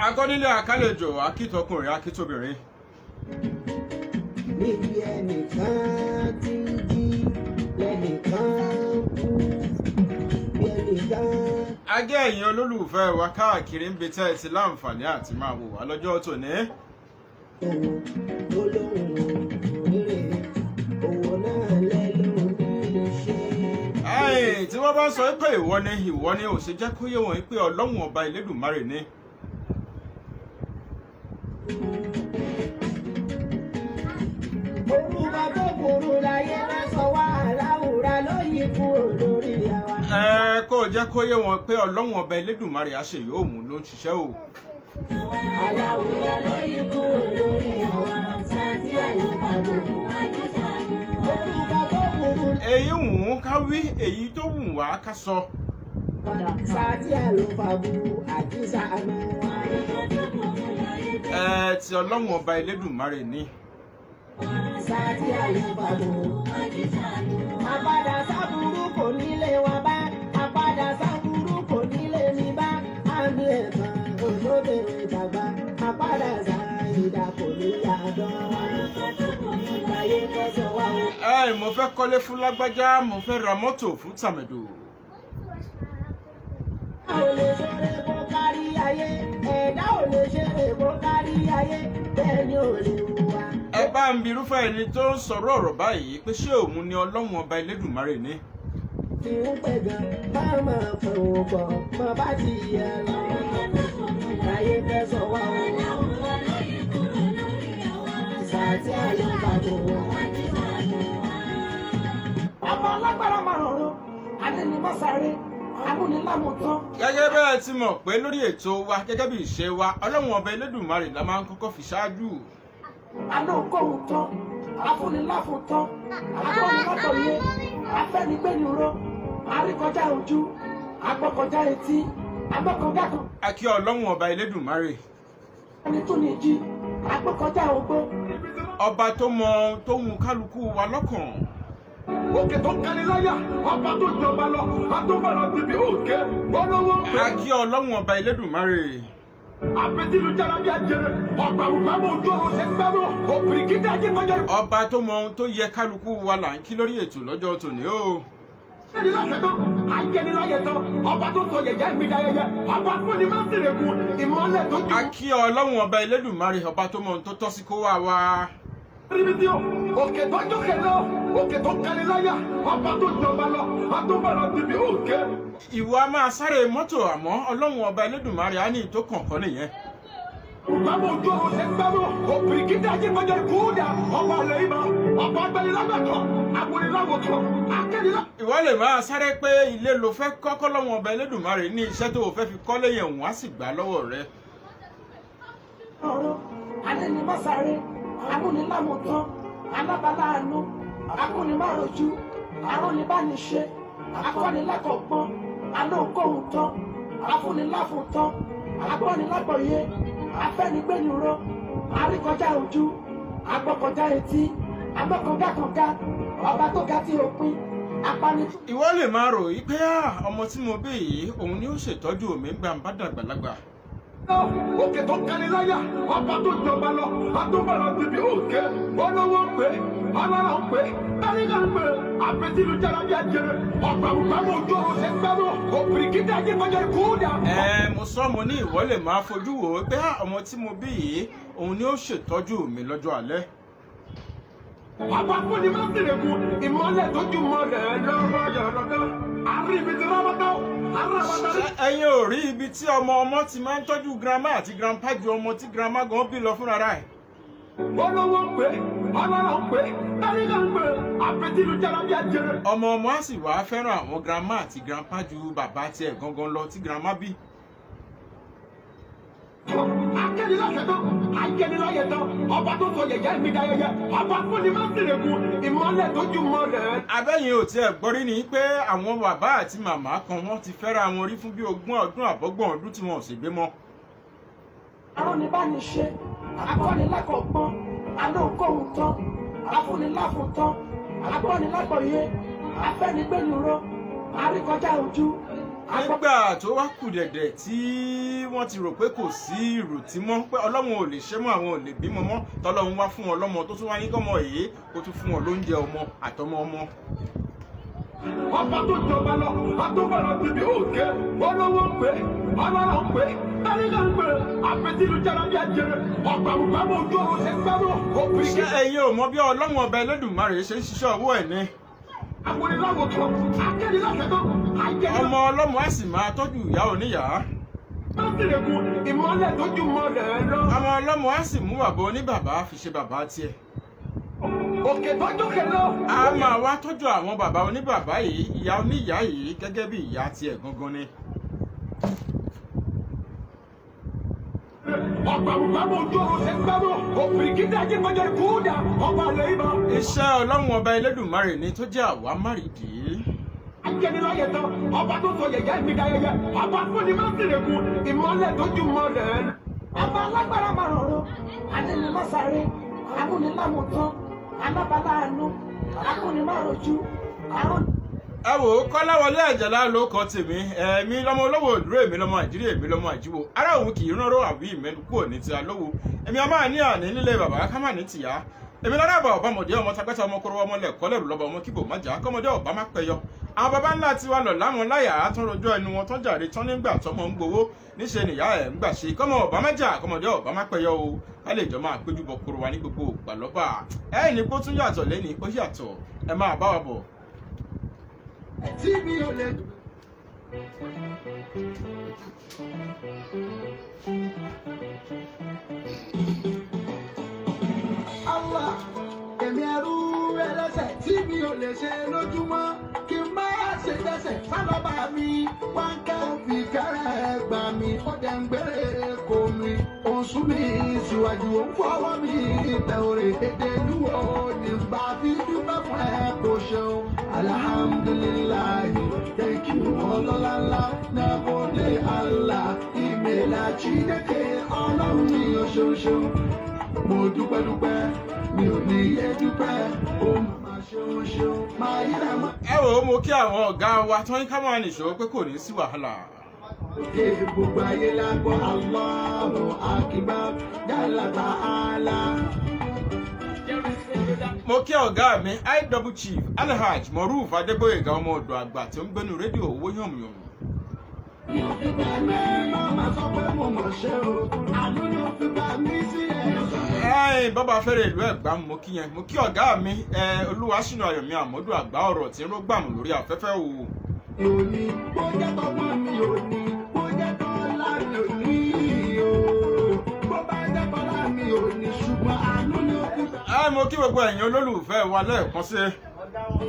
Akọ́nílé àkálejò akítọkùnrin akítóbìnrin. Níbi ẹnìkan tí ń jí lẹ́nìkan kú ẹnìkan. Agé ẹ̀yin olólùfẹ́ wa káàkiri ń betẹ́ ti láǹfààní àti máa wò wá lọ́jọ́ tòní. Tí wọ́n bá sọ pé ìwọ ni ò ṣe jẹ́ kó yé wọn pé Ọlọ́run ọba Elédùmarè ni. Orúkọ tó kúrú láyé máa sọ wá aláwùrá lóyìn kúrò lórí àwa. Kó jẹ́ kó yé wọn pé Ọlọ́run ọba Elédùmarè àṣeyọ òun ló ń ṣiṣẹ́ o. Aláwùrá lóyìn kúrò lórí àwa. Sáàtì àyùbá gbogbo àjọṣà. Orúkọ tó kúrú. Èyí wù ú ká wí, èyí tó wù wá ká sọ. Sáàtì àlùfà bu àjíṣà àná. Ti Ọlọ́run ọba Elédùmarè ni. Sáàtì àlùfà bu àjíṣà àná. Àpàdà sábúrú kò nílé wa bá. Àpàdà sábúrú kò nílé mi bá. Àmì ẹ̀fọn òṣòdè ìdàgbà. Àpàdà sáyidà kò ní yàdán. Ayé fẹsẹ̀ wá o. Mo fẹ́ kọ́lé fún lágbájá, mo fẹ́ ra mọ́tò fún tàmẹ̀dò. Ò lè ṣeré bó kárí ayé, ẹ̀dá ò lè ṣeré bó kárí ayé, bẹ́ẹ̀ ni ò lè wùwà. Ẹ bá ń bi irúfẹ́ ẹni tó ń sọ̀rọ̀ ọ̀rọ̀ báyìí pé ṣé òun ni Ọlọ́run ọba Elédùmarè ni. Tí ń pẹ̀ gan, máa máa fòwò pọ̀, máa bá ti yẹ lọ. Ayé fẹ́ sọ wá o. Sáàtì àlùfà gbogbo. Ọmọ alágbára máa rọrùn, adé ni má sáré. Gẹ́gẹ́ bẹ́ẹ̀ ti mọ̀ pé lórí ètò wa gẹ́gẹ́ bí ìṣe wa Ọlọ́run ọba Elédùmarè la máa ń kọ́kọ́ fi ṣáájú. Àná òkòhùn tán, afúniláfún tán, agbọ́nilátọ̀yé, afẹ́nigbẹ́niró, àríkọjá ojú, agbọ́kọjá etí, agbọ́kọjá kan. A kí Ọlọ́run ọba Elédùmarè. Ẹni tó ní jí, agbọ́kọjá ogbó. Ọba tó mọ tó wù kálukú wa lọ́kàn. Òkè tó kẹ́ni láyà, ọba tó jọba lọ, àtúbọ̀lọ́ bíbí òkè, olówó. A kí Ọlọ́run ọba Elédùmarè. Àpètìlú jára bí ajẹrẹ, ọgbà ògbàmù ojú ọ̀run ṣe ń gbàmù, òpìrì kíkà jí mọ́jọ́. Ọba tó mọ ohun tó yẹ kálukú wa là ń kí lórí ètò lọ́jọ́ tòní o. Ẹni láṣẹ tán, àjẹni láyẹ tán, ọba tó sọ yẹ̀yẹ́ mi dáyẹyẹ, ọba fúnni má sì rè kún, ìmọ̀lẹ̀ tó jù. A kí Ọlọ́run ọba Elédùmarè, ọba tó mọ ohun tó tọ́ sí kó wá wa. Òkè tó jókè lọ, òkè tó kẹ́ni láyà, ọba tó jọba lọ, àtúbọ̀lọ́ bíbí òkè. Ìwọ a máa sáré mọ́tò àmọ́ Ọlọ́run ọba Elédùmarè á ní ìtó kọ̀ọ̀kan nìyẹn. Ògbàmù ojú ọ̀run ṣe ń gbàmù, òpìrì kíkà jí mọ́jọ́ kúdà, ọba àlẹ́ ìmọ̀, ọba agbẹnilágbàtọ̀, agbẹniláwòtọ̀, akẹ́nilá. Ìwọ lè máa sáré pé ilé ló fẹ́ kọ́kọ́ Ọlọ́run ọba Elédùmarè ní iṣẹ́ tó o fẹ́ fi kọ́lé yẹn òun á sì gbà lọ́wọ́ rẹ. Ọ̀rọ̀ alẹ́ ni má sáré, amúnilámọ̀tán, alábàláàánú, akúnimáròjú, arónibániṣe, akọ́nilẹ́kọ̀ọ́gbọ́n, alóòkóhùn tán, afúniláfún tán, agbọ́nilágbọ̀yé, afẹ́nigbẹ́niró, àríkọjá ojú, agbọ́kọjá etí, agbọ́kọjá kànga, ọba tó ga tí ó pín, apani. Ìwọ lè máa rò yí pé ọmọ tí mo bí yìí òun ni ó ṣètọ́jú mi gbà ń bá dàgbàlagbà. Òkè tó kẹ́ni láyà, ọba tó jọba lọ, àtúbọ̀lọ́ bíbí òkè, olówó pé, ọlọ́rọ̀ pé, tálíkà pé, àpètìlú jára bí ajẹrẹ, ọgbà ògbàmù ojú ọ̀run ṣe ń gbàmù, òpìrì kíkà jí mọ́jọ́ kúdà. Mo sọ mo ní ìwọ lè máa fojú wò ó pé ọmọ tí mo bí yìí òun ni ó ṣètọ́jú mi lọ́jọ́ alẹ́. Ọba fúnni má sì rè kún, ìmọ̀lẹ̀ tó jù mọ́ rẹ̀ lọ́wọ́ yọ̀rọ̀dọ́, àrí ibi tí wọ́n bá tọ́. Ẹ̀yin ò rí ibi tí ọmọ ti máa ń tọ́jú grandma àti grandpa ju ọmọ tí grandma gan bí lọ fúnra rẹ̀. Olówó pé, ọlọ́rọ̀ pé, tálíkà pé, àpètìlú jára bí ajẹrẹ. Ọmọ á sì wá fẹ́ràn àwọn grandma àti grandpa ju bàbá tiẹ̀ gangan lọ tí grandma bí. Akẹ́niláṣẹ tán, àjẹniláyẹ tán, ọba tó sọ yẹ̀yẹ́ mi dáyẹyẹ, ọba fúnni má sì rè kún, ìmọ̀lẹ̀ tó jù mọ́ rẹ̀. Abẹ́yìn ò tiẹ̀ gbọ́rí ni pé àwọn bàbá àti màmá kan wọ́n ti fẹ́ra wọn rí fún bí 20 ọdún àbọ́gbọ̀n ọdún tí wọn ò sì gbé mọ́. Arónibániṣe, akọ́nilẹ́kọ̀ọ́gbọ́n, alóòkóhùn tán, afúniláfún tán, agbọ́nilágbọ̀yé, afẹ́nigbẹ́niró, àríkọjá ojú, nígbà tó wá kù dẹ̀dẹ̀ tí wọ́n ti rò pé kò sí ìrètí mọ́ pé Ọlọ́run ò lè ṣe mọ́ àwọn ò lè bímọ mọ́ tọ́lọ́run wá fún wọn lọ́mọ tó tún wá ní kọ́mọ èyí kó tún fún wọn lóúnjẹ ọmọ àtọmọ ọmọ. ọba tó jọba lọ àtúbọ̀lọ́ bíbí òkè olówó pé ọlọ́run pé tálíkà ń pè àpètìlújára bí ajẹrẹ ọ̀gbàmùgbàmù ojú ọ̀rọ̀ ṣe gbàmù òbí. ṣé ẹ̀yin ò mọ bí Ọlọ́run ọba Ẹlẹ́dùmarè ṣe ń ṣiṣẹ́ ọwọ́ ẹ̀ ni? àwòrán akẹ́nilọ́fẹ̀tọ́ ọmọ ọlọ́mọ á sì máa tọ́jú ìyá oníyàá. ìmọ̀lẹ̀ tójú mọ́lẹ̀ lọ. ọmọ ọlọ́mọ á sì mú bàbá oníbàbá fi ṣe bàbá tiẹ̀. òkè tọ́jú kẹlọ. a máa wá tọ́jú àwọn bàbá oníbàbá yìí ìyá oníyàá yìí gẹ́gẹ́ bí ìyá tiẹ̀ gangan ni. ọ̀gbàmùgbàmù ojú ọ̀rọ̀ ṣe gbàmù òfin kíkà ajẹ́kọ̀jọ́ kúdà ọba àlẹ́ ìbọn. iṣẹ́ Ọlọ́run ọba Ẹlẹ́dùmarè ni tó jẹ́ àwa márìdì. Akẹ́nilọ́yẹ̀ tán, ọba tó sọ yẹ̀yẹ́ mi dáyẹyẹ, ọba fúnni máa ń sìnrẹ̀kùn, ìmọ̀lẹ̀ tójú mọ́lẹ̀. ọba alágbára máa rọrùn adínilásáré amúnilámùtán alábàláàánú akúnimárojú àrùn. ẹ wò ó Kọ́láwọlé Àjàlá ló kọ tèmi èmi lọmọ olówó òdúró èmi lọmọ Nàìjíríà èmi lọmọ àjíwò ará òun kì í rán ró àbí ìmẹ́nu kúrò ní ti alówó èmi a máa ní àní nílé bàbá ká má ní tìyá èmi lọ́dọ̀ àbá ọ̀bámọ̀dé ọmọ tagbẹ́ta ọmọ kóró ọmọ lẹ̀kọ́ lẹ̀rù lọ́ba ọmọ kíbò májà kọ́mọdé ọ̀bá má pẹyọ àwọn baba ńlá tiwa lọ láwọn láyà tán rojọ́ ẹnu wọn tán jàre tán nígbà tọmọ ń gbowó níṣẹ́ nìyá ẹ̀ ń gbà ṣe kọ́mọ ọ̀bá májà kọ́mọdé ọ̀bá má pẹyọ o ká lè jọ máa péjú bọ kóró wa ní gbogbo ògbà lọ́ba ẹ̀ ní kó tún yàtọ̀ lẹ́ni ó yàtọ̀ ẹ máa bá wa bọ̀. Tí mi ò lè. Allah, èmi ẹrú ẹlẹ́ṣẹ̀ tí mi ò lè ṣe lójúmọ́ kí n má ṣe dẹ́ṣẹ̀ sálọ́bà mi wá ń kẹ́ òfin kẹ́rẹ́ gbà mí ó dẹ̀ ń gbére kò mí òun sún mi síwájú ó ń fọwọ́ mi tẹ òrè dédé lúwo nígbà tí dúpẹ́ fún ẹ kò ṣeun alhamdulilayi thank you ọlọ́lá nàbọ̀dé Allah ìmẹ̀lá Chineke ọlọ́run ní oṣooṣù mo dúpẹ́ mi ò ní yé dúpẹ́ ó máa ṣeun máa yíra mọ́. ẹ wò ó mo kí àwọn ọ̀gá wa tó ń ká máa nìṣó pé kò ní sí wàhálà. òkè gbogbo ayé la gbọ́ Allahu Akbar Jalla Ta'ala. mo kí ọ̀gá mi iw chief Alhaj Moruf Adégbóyèga ọmọ ọ̀dọ̀ àgbà tí ó ń gbénu rédíò owó yànmùyànmù. mi ò fi bá mi máa sọ pé mo mọ̀ ṣe o àánú ni ó fi bá mi sí ẹ̀. bàbá fẹ́rẹ̀ ìlú Ẹ̀gbá mo kí yẹn mo kí ọ̀gá mi Olúwaṣínà Ayọ̀mí Àmọ́dù àgbà ọ̀rọ̀ tí ń ró gbàmù lórí afẹ́fẹ́ o. mi ò ní bó jẹ́ tọ́gbọ́n mi ò ní bó jẹ́ tọ́lá mi ò ní o bó bá jẹ́ tọ́lá mi ò ní ṣùgbọ́n àánú ni ó fi bá. mo kí gbogbo ẹ̀yin olólùfẹ́ wa lẹ́ẹ̀kan sí.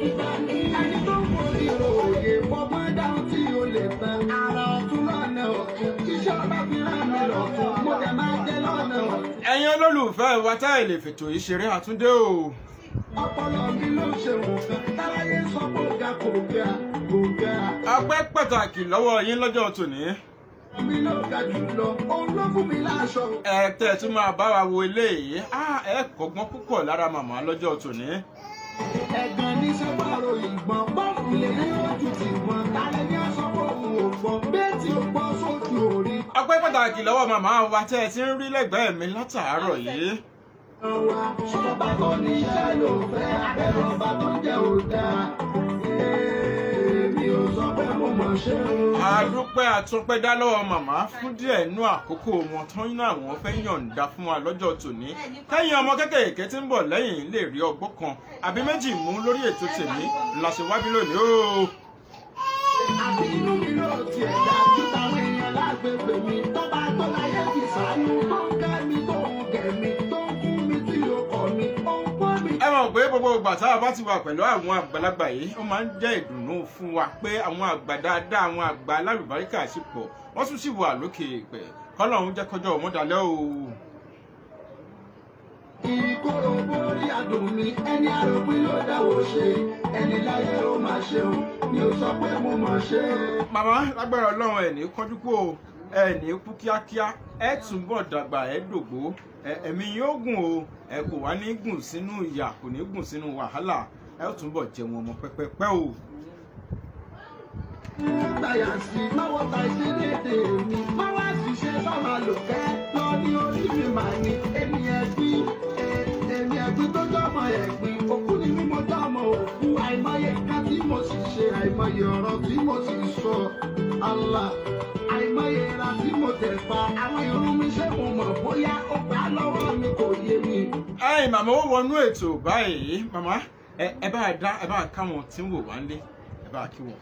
ẹni tó ń kó ìròyè fọgbọ́n dáhùn tí o lè fẹ́ ara ọ̀tún lọ́nà ọ̀tún iṣẹ́ ọba fi rán mi lọ́tún mo dẹ̀ máa jẹ́ lọ́nà ọ̀tún. ẹ̀yin olólùfẹ́ wa tá ẹ̀ lè fètò ìṣeré àtúndé o. ọpọlọ mi ló ṣe nǹkan táráyé sọ pé ó ga kò ga. ọpẹ́ pàtàkì lọ́wọ́ yín lọ́jọ́ tòní. mi ló ga jùlọ òun ló fún mi láṣọ. tẹ́ ẹ tún máa bá wa wo eléyìí ẹ kọ́gbọ́n púpọ̀ lára màmá lọ́jọ́ tòní. ẹ̀gbọ́n ní sẹ́pàrọ̀ ìgbọ̀n bọ́ọ̀lù lè ní ojú ti gbọ̀n tálẹ́ ní aṣọ òun ò gbọ́n bẹ́ẹ̀ tí ó gbọ́ sójú orí. ọpẹ́ pàtàkì lọ́wọ́ màmá wa tẹ́ ẹ ti ń rí lẹ́gbẹ̀ẹ́ mi látàárọ̀ yìí. Ọba tó ní iṣẹ́ ló fẹ́ abẹ́rẹ́ ọba tó jẹ́ òdà. Mi ò sọ pé mo mọ̀ ṣe o. àdúpẹ́ àtúnpẹ́ dá lọ́wọ́ màmá fún díẹ̀ nú àkókò wọn tán iná àwọn fẹ́ yọ̀ǹda fún wa lọ́jọ́ tòní. kẹ́yìn ọmọ kékèké tí ń bọ̀ lẹ́yìn lè rí ọgbọ́n kan àbí méjì mú lórí ètò tèmi la ṣe wábí lónìí o. Àbí inú mi ló tiẹ̀ dájú táwọn èèyàn lágbègbè mi tó bá tó láyé fi sàánú tó ń ká mi tó ń gẹ̀ mi tó ń kú mi tí ó kọ̀ mi ó ń pọ́n mi. ẹ mọ̀ pé gbogbo ìgbà tá a bá ti wà pẹ̀lú àwọn àgbàlagbà yìí ó máa ń jẹ́ ìdùnnú fún wa pé àwọn àgbà dáadáa àwọn àgbà alálùbáríkà sì pọ̀ wọ́n tún sì wà lókè pẹ̀ kọ́lọ́run jẹ́ kọjọ́ ọmọdalẹ́ o. ìkorò borí àdùn mi ẹni àròpin ló dáwọ́ ṣe ẹni láyé ó máa ṣeun mi ò sọ pé mo mọ̀ ṣe. màmá lágbára Ọlọ́run ẹ̀ ní kánjú kú o ẹ̀ ní kú kíákíá ẹ̀ túnbọ̀ dàgbà ẹ̀ dògbó ẹ̀mí yóò gùn o ẹ̀ kò wá ní gùn sínú ìyà kò ní gùn sínú wàhálà ẹ̀ túnbọ̀ jẹun ọmọ pẹ́pẹ́pẹ́ o. Táyà sí máwọ́ ta ṣe dédé mi. Máwá sì ṣe sọ́mà lòkẹ́ lọ ní orí mi màá ní. Èmi ẹ̀gbin tó jọ́mọ ẹ̀gbin. Òkú ni mímọ jọ́mọ òkú. Àìmọye nǹkan tí mo sì ṣe, àìmọye ọ̀rọ̀ tí mo sì sọ. Allah, àìmọye ìra tí mo tẹ̀ pa. Àwọn irun mi ṣé mo mọ̀ bóyá ó gbà lọ́wọ́ mi kò yé mi. Ẹ̀yin màmá ó wọnú ètò báyìí màmá ẹ bá káwọn tí ń wò wá nílé ẹ bá kí wọn.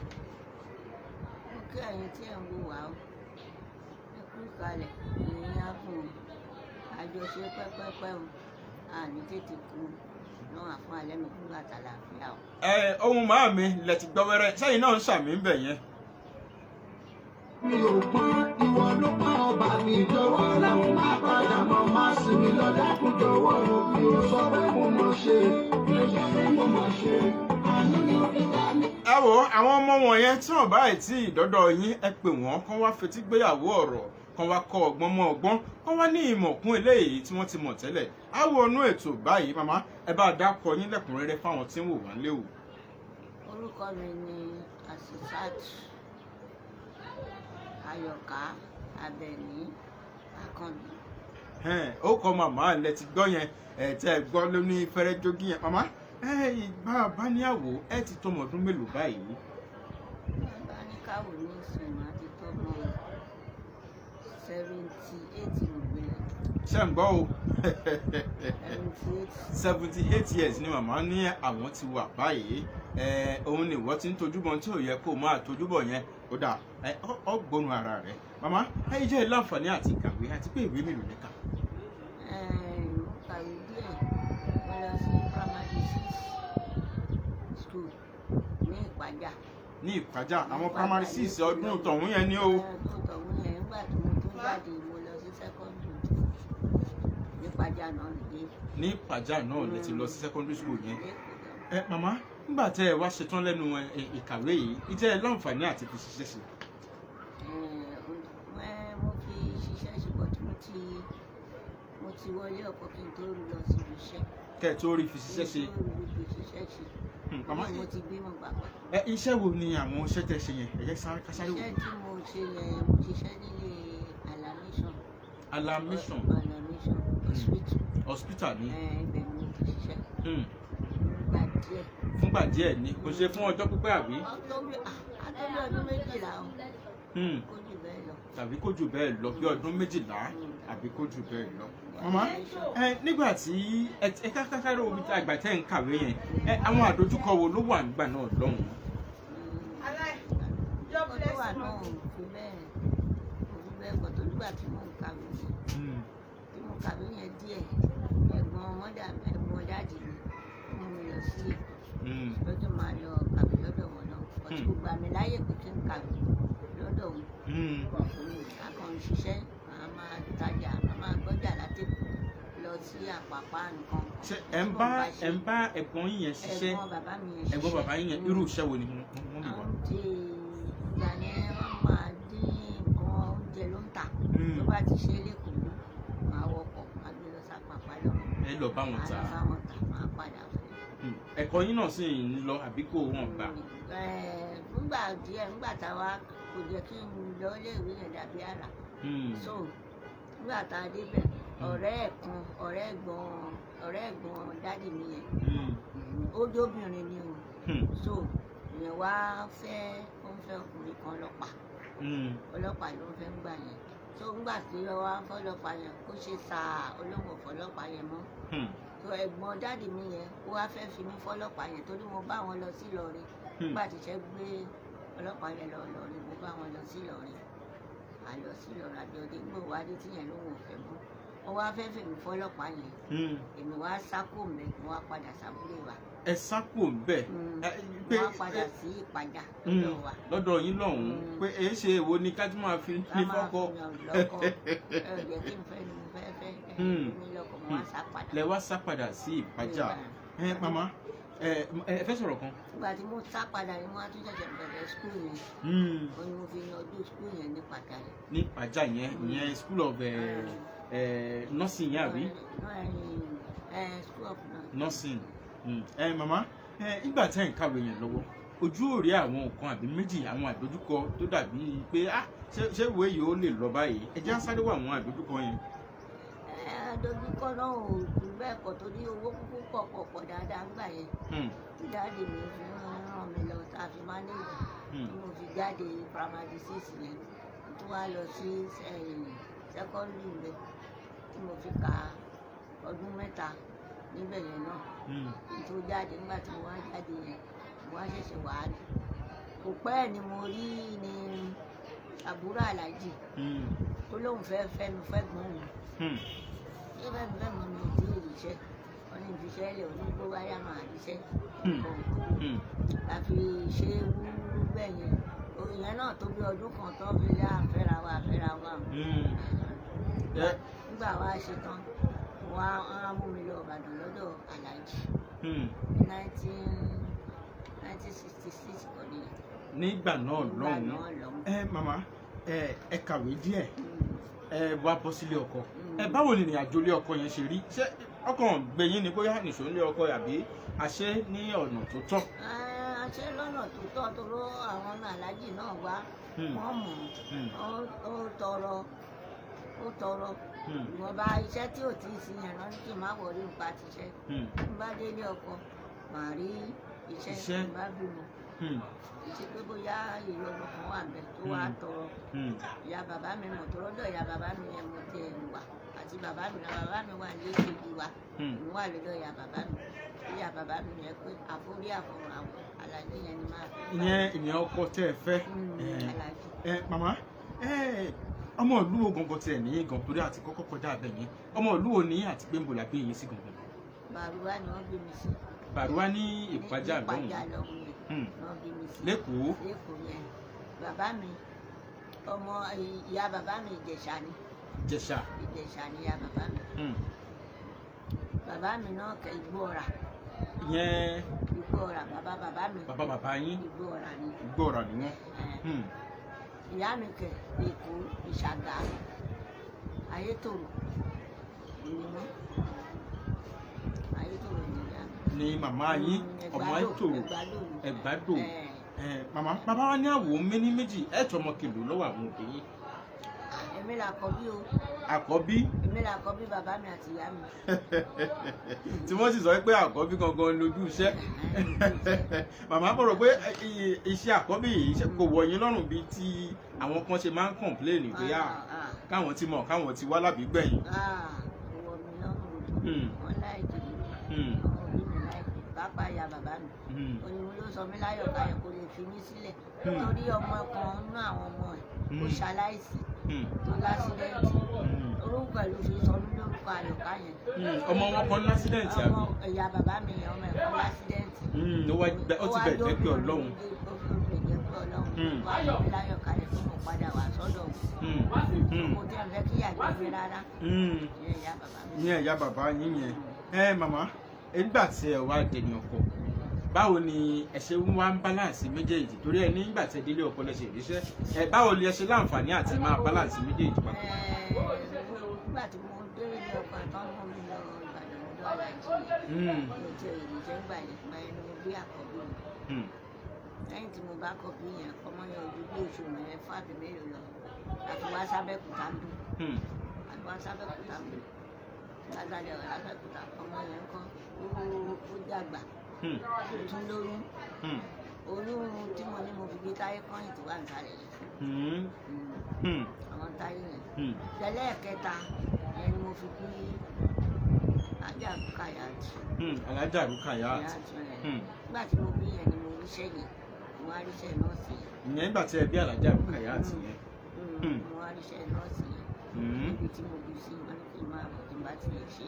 Mo kí ẹ̀yin tí ẹ̀ ń wò wá o ẹ kú ìkàlẹ̀ ìrìn àgùn àjọṣe pẹ́pẹ́pẹ́ o àní tètè kú lọ́wọ́ àfún alẹ́ mi fún bàtà làáfíà o. Ohun màá mi lẹ ti gbọ́ wẹ́rẹ́ sẹ́yìn náà ń ṣàmì ń bẹ̀ yẹn. Mi ò pọ́n ìwọ ló pọ́n ọba mi jọ̀wọ́ láwọn máa padà mọ́ máa sì mí lọ dákun jọ̀wọ́ mi ò sọ pé mo mọ̀ ṣe mi ò sọ pé mo mọ̀ ṣe àánú ni ó fi dá mi. Ẹ wo àwọn ọmọ wọ̀nyẹn tí wọ́n bá tí ìdọ́dọ̀ yín ẹ pè wọ́n kán wá fetí gbéyàwó ọ̀rọ̀ kán wá kọ́ ọgbọ́n mọ́ ọgbọ́n kán wá ní ìmọ̀ kún eléyìí tí wọ́n ti mọ̀ tẹ́lẹ̀ á wọnú ètò báyìí màmá ẹ bá dákọ yín lẹ́kùnrẹ́rẹ́ fáwọn tí ń wò wá lé o. Orúkọ mi ni AZEEZAT Akànbí Akànbí. Ó kọ màmá ilẹ̀ ti gbọ́ yẹn tẹ́ ẹ gbọ́ ló ní fẹ́rẹ́ jógí yẹn màmá ìgbà bá níyàwó ẹ ti tọmọ ọdún mélòó báyìí. Bàbá ní káwò ní ìsìn máa ti tọ́mọ 78 ìgbìlẹ̀. Ṣé ń gbọ́ o 78. 78 years ni màmá ní àwọn ti wà báyìí òun ni ìwọ ti ń tojúbọ tí ò yẹ kó máa tojúbọ yẹn ó dà ọgbọnù ara rẹ màmá ẹ jẹ́ láǹfààní àti ìkàwé àti pé ìwé mélòó lẹ́ka. Mo kàwé díẹ̀ mo lọ sí primary 6 school ní Ìpàjà. Ní Ìpàjà àwọn primary 6 ọdún tọ̀hún yẹn ni o. Ọdún tọ̀hún yẹn nígbà tí mo tún jáde mo lọ sí secondary ní Ìpàjà náà nìyí. Ní Ìpàjà náà lẹ ti lọ sí secondary school yẹn. Màmá nígbà tẹ́ ẹ wá ṣetán lẹ́nu ìkàwé yìí ìjẹ́ láǹfààní àti fi ṣiṣẹ́ ṣe. Mo fi ṣiṣẹ́ ṣe bọ̀ tí mo ti wọlé ọkọ kí n tó lọ síbi iṣẹ́. Kẹ́ ẹ tó rí fi ṣiṣẹ́ ṣe. Màmá mo ti bímọ gbàgbà. Iṣẹ́ wo ni àwọn iṣẹ́ tẹ́ ṣe yẹn ẹ̀yẹ kásáré wò. Iṣẹ́ tí mo ṣe yẹn mo ṣiṣẹ́ nílé Alamation hospital ni. Ibẹ̀ ni mo ti ṣiṣẹ́ fúngbà díẹ̀ ni kò ṣe fún ọjọ́ pípẹ́ àbí. Àtọ́bí ọdún 12 o. Kó jù bẹ́ẹ̀ lọ. Tàbí kó jù bẹ́ẹ̀ lọ bí ọdún 12 àbí kó jù bẹ́ẹ̀ lọ. Màmá nígbà tí ẹ kákàkárò omi tí àgbà tẹ́ ń kàwé yẹn àwọn àdójúkọ wo ló wà nígbà náà lọ́hùn-ún. Tó wà náà ò fi bẹ́ẹ̀ kọ́ tó nígbà tí mò ń kàwé yẹn díẹ̀ ẹ̀gbọ́n dáàdì mi mú mi lọ sílé lọ́jọ́ máa lọ kàwé lọ́dọ̀ wọn náà ọtí gbogbo àmì láyè pé kí n kàwé lọ́dọ̀ wọn. Akọ̀ròyìn ṣiṣẹ́ màá máa tajà màá máa gbọ́jà látẹ̀kù lọ sí Àpápá nǹkan. Ṣé ẹ ń bá ẹ̀gbọ́n yín yẹn ṣiṣẹ́? Ẹ̀gbọ́n bàbá yín yẹn irú iṣẹ́ wo ni wọ́n lè wá? Ìgbà yẹn wọ́n máa dín nǹkan oúnjẹ ló ń tà tó bá ti ṣe é lẹ́kọ̀ọ́ máa wọkọ̀ máa gbé lọ s'Àpápá lọ. Ẹ lọ bá wọn tà. Máa padà fún un. Ẹ̀kọ́ yín náà sì ń lọ àbí kò wọ́n gbà? Nígbà díẹ̀ nígbà táwa kò jẹ́ kí n lọ iléèwé yẹn dàbí àrà. So nígbà tá a débẹ̀ ọ̀rẹ́ ẹ̀gbọ́n dádì mi yẹn ó jóbìnrin ni o. So ìyẹn wá fẹ́ ọkùnrin kan ọlọ́pàá ló ń fẹ́ gbà yẹn. So nígbà tí wọ́n á fọ́lọ́pàá yẹn ó ṣe sáà olóhùn ọ̀fọ́lọ́pàá yẹn mọ́. So ẹ̀gbọ́n dáàdì mi yẹn ó wá fẹ́ fi mí fọ́lọ́pàá yẹn torí mo bá wọn lọ sí Ìlọrin nígbà tí iṣẹ́ gbé ọlọ́pàá yẹn lọ Ìlọrin mo bá wọn lọ sí Ìlọrin àlọ sí Ìlọrin àjọdé gbọ́ wádìí tí yẹn lóhùn ọ̀fẹ́ mọ́ wọ́n wá fẹ́ fèmí fọ́lọ́pàá yẹn èmi wá sákò mẹ́ mo wá padà sábúlé wa. Ẹ sákò bẹ́ẹ̀. Mo wá padà sí Ìpàjà lọ́dọ̀ wa. Lọ́dọ̀ yín lọ́hùn-ún pé èyí ṣe èwo ni ká tún máa fi ní fọ́kọ. Ẹ̀jẹ̀ kí n fẹ́ ni mo fẹ́ mi lọ́kọ̀ mo wá sá padà. Lẹ wá sá padà sí Ìpàjà. Màmá ẹ fẹ́ sọ̀rọ̀ kan. Ìgbà tí mo sá padà ni mo á tún ṣẹ̀ṣẹ̀ bẹ̀rẹ̀ skul yẹn. Ó ní mo fi yanjú skul yẹn ní Ìpàjà yẹn. Ní Ìpàjà yẹn school of nursing yẹn àbí? School of nursing. Màmá ìgbà tẹ́ ń kàwé yẹn lọ́wọ́ ojú ò rí àwọn nǹkan àbí méjì àwọn àdójúkọ tó dàbí pé ṣé ìwé yìí ó lè lọ báyìí ẹ jẹ́ á sáré wá àwọn àdójúkọ yẹn. Àdójúkọ náà ò jù bẹ́ẹ̀ kọ́ torí owó kúkú pọ̀ dáadáa ńgbà yẹn tí dáàdì mi fi ràn mí lọ tá a fi manage tí mo fi jáde primary 6 yẹn tó wá lọ sí secondary rẹ tí mo fi ka ọdún 3 níbẹ̀ yẹn náà tó jáde nígbà tí mo wá jáde yẹn mo wá ṣẹ̀ṣẹ̀ wá ní kò pẹ́ ni mo rí ní àbúrò aláàjì tó lóun fẹ́ mi fẹ́ gbọ́n mi ṣé fẹ́ mọ mi ò tí ì ríṣẹ́ wọ́n ní ìfiṣẹ́ lẹ̀ onígbó wáyà máa ríṣẹ́ láfi ṣe wúrú bẹ́ẹ̀ yẹn ìyẹn náà tó bí ọdún kan tó fi lé àfẹ́ra wa nígbà wá ṣe tán wọ́n á mú mi lọ Ìbàdàn lọ́dọ̀ aláàjì 1966 kọ́ nìyẹn. Nígbà náà lọ́hùn-ún màmá ẹ kàwé díẹ̀ ẹ wá bọ́ sílé ọkọ báwo ni ìrìn àjò ilé ọkọ yẹn ṣe rí ṣé ọkàn gbé yín ni bóyá nìṣó ilé ọkọ àbí àṣẹ ní ọ̀nà tó tọ́. àṣẹ lọ́nà tó tọ́ toró àwọn aláàjì náà wá wọ́n mú ó tọrọ ìwọ̀nba iṣẹ́ tí ò tí ì sí yẹn rán kí n má wọlé nípa tiṣẹ́ n bá délé ọkọ màá rí iṣẹ́ n bá bímọ ìṣe pé bóyá ìrọ̀lù kan wà bẹ́ẹ̀ tó wá tọrọ ìyá bàbá mi mọ̀ tó rọ́dọ̀ ìyá bàbá mi yẹn mo tẹ ẹ̀rù wá àti bàbá mi wà ní èkejì wa mo wà lọ́dọ̀ ìyá bàbá mi ìyá bàbá mi yẹn pé àforí àfọ̀rọ̀ àwọn alájí yẹn ni máa fi. ìyẹn ọkọ tẹ́ ẹ fẹ́ màmá ọmọ ìlú wo gangan tiẹ̀ ní gan torí àti kọ́kọ́ kọjá abẹ yẹn ọmọ ìlú wo ní àti pé ń bò lágbé yín sí gangan. Bàrúwá ni wọ́n gbé mi sí. Bàrúwá ní Ìpàjà lọ́hùn lẹ́kọ̀ọ́. Yẹn bàbá mi ọmọ ìyá bàbá mi Ìjẹ̀ṣà ni. Ìjẹ̀ṣà ni ìyá bàbá mi. Bàbá mi náà kẹ Ìgbóọ̀rà. Ìyẹn. Ìgbóọ̀rà bàbá mi. Bàbá yín. Ìgbóọ̀rà ni. Ìgbóọ̀rà ni wọ́n. Ìyá mi kẹ Èkó Ìṣàgà Ayétòrò ni màmá yín ọmọ Ayétòrò Ẹ̀gbádò. Màmá bàbá wa ní àwò méní méjì ọmọ kìlò lọ́wọ́ àwọn òbí yín. Èmi làkọ́bí o. Àkọ́bí. Èmi làkọ́bí bàbá mi àti ìyá mi. Tí wọ́n sì sọ pé àkọ́bí gangan lójú iṣẹ́. Màmá mọ̀ rò pé iṣẹ́ àkọ́bí yìí kò wọ̀ yín lọ́rùn bíi tí àwọn kan ṣe máa ń kọ̀ǹpléènì pé káwọn ti mọ̀ káwọn ti wá lábí gbẹ̀yìn. Kò wọ̀ mí lọ́rùn wọ́n láìkì àwọn òbí mi láìkì pápá ìyá bàbá mi. Òyìnbó ló sọ mí láyọ̀ káyọ̀ kò lè fi mí sílẹ̀ torí ọmọ kan nínú àwọn ọmọ ẹ̀ ó ṣaláìsí tó lásídẹ́ǹtì orúkọ ìlú fi sọ mí lórúkọ àyọ̀ká yẹn. Ọmọ wọn kan lásídẹ́ǹtì àbí. ọmọ ìyá bàbá mi yẹn ọmọ ẹ̀ kan lásídẹ́ǹtì. ó ti bẹ̀ jẹ́ pé Ọlọ́run. wà á lọ bí láyọ̀ káyọ̀ tó mọ̀ padà wá sọ́dọ̀ mo tẹ́ ẹ̀ fẹ́ kí ìyá gbé mi rárá. ìyẹn ìyá bàbá yín yẹn. Màmá nígbà tí ẹ wá dẹni ọkọ báwo ni ẹ ṣe wá ń balance méjèèjì torí ẹ nígbà tí ẹ délé ọkọ lẹ ṣe ìríṣẹ́ ẹ báwo ni ẹ ṣe láǹfààní àti máa balance méjèèjì papọ̀. nígbà tí mo dé ilé ọkọ ìtàn mọ́ mi lọ Ìbàdàn ọdún alájí mi ò tẹ ìríṣẹ́ gbà yẹn gba ẹni mo bí àkọ́bí mi lẹ́yìn tí mo bá kọ́bí yẹn ọmọ yẹn ojú bí oṣù mẹ́fà àbí mélòó lọ àti wá sábẹ́kúta ń dùn lágbàdẹ Abẹ́òkúta ọmọ yẹn kọ́ ó dàgbà tún lóyún oyún tí mo ní mo fi gbé táyé kọ́yìn tó wà nísàlẹ̀ yẹn àwọn táyé yẹn tẹ́lẹ̀ kẹta yẹn ni mo fi gbé Alájà Rukayat. Alájà Rukayat. nígbà tí mo bí yẹn ni mo ríṣẹ́ yẹn mo wá ríṣẹ́ nọ́ọ̀sì yẹn. ìyẹn nígbà tí ẹ bí Alájà Rukayat yẹn. mo wá ríṣẹ́ nọ́ọ̀sì yẹn níbi tí mo bí sí wọn ní kí n máa bọ̀ tí n bá ti lè ṣe.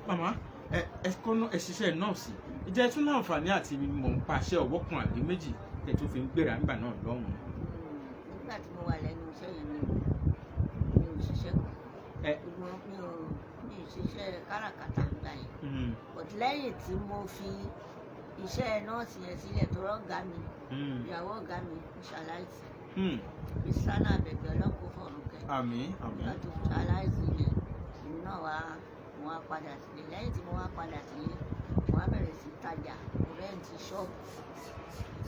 Màmá ẹ ṣiṣẹ́ nọ́ọ̀sì ìjẹ́ tún láǹfààní àti mọ̀ ń paṣẹ ọwọ́ kan àbí méjì tẹ̀ tó fi ń gbéra nígbà náà lọ́hùn. nígbà tí mo wà lẹ́nu iṣẹ́ yẹn mi ò ṣiṣẹ́ kan mi ò ṣiṣẹ́ káràkátà nígbà yẹn but lẹ́yìn tí mo fi iṣẹ́ nọ́ọ̀sì yẹn sílẹ̀ tó rọ́ọ̀gá mi ìyàwó ọ̀gá mi ṣaláìsí Kristiana Abẹ́gbẹ́ ọlọ́kùn fọ̀rùn kẹ́ àmín nígbà tó ṣaláìsí yẹn èmi náà mo wá padà sílé lẹ́yìn tí mo wá padà sílé mo wá bẹ̀rẹ̀ sí tajà rẹ́ǹtì ṣọ́ọ̀bù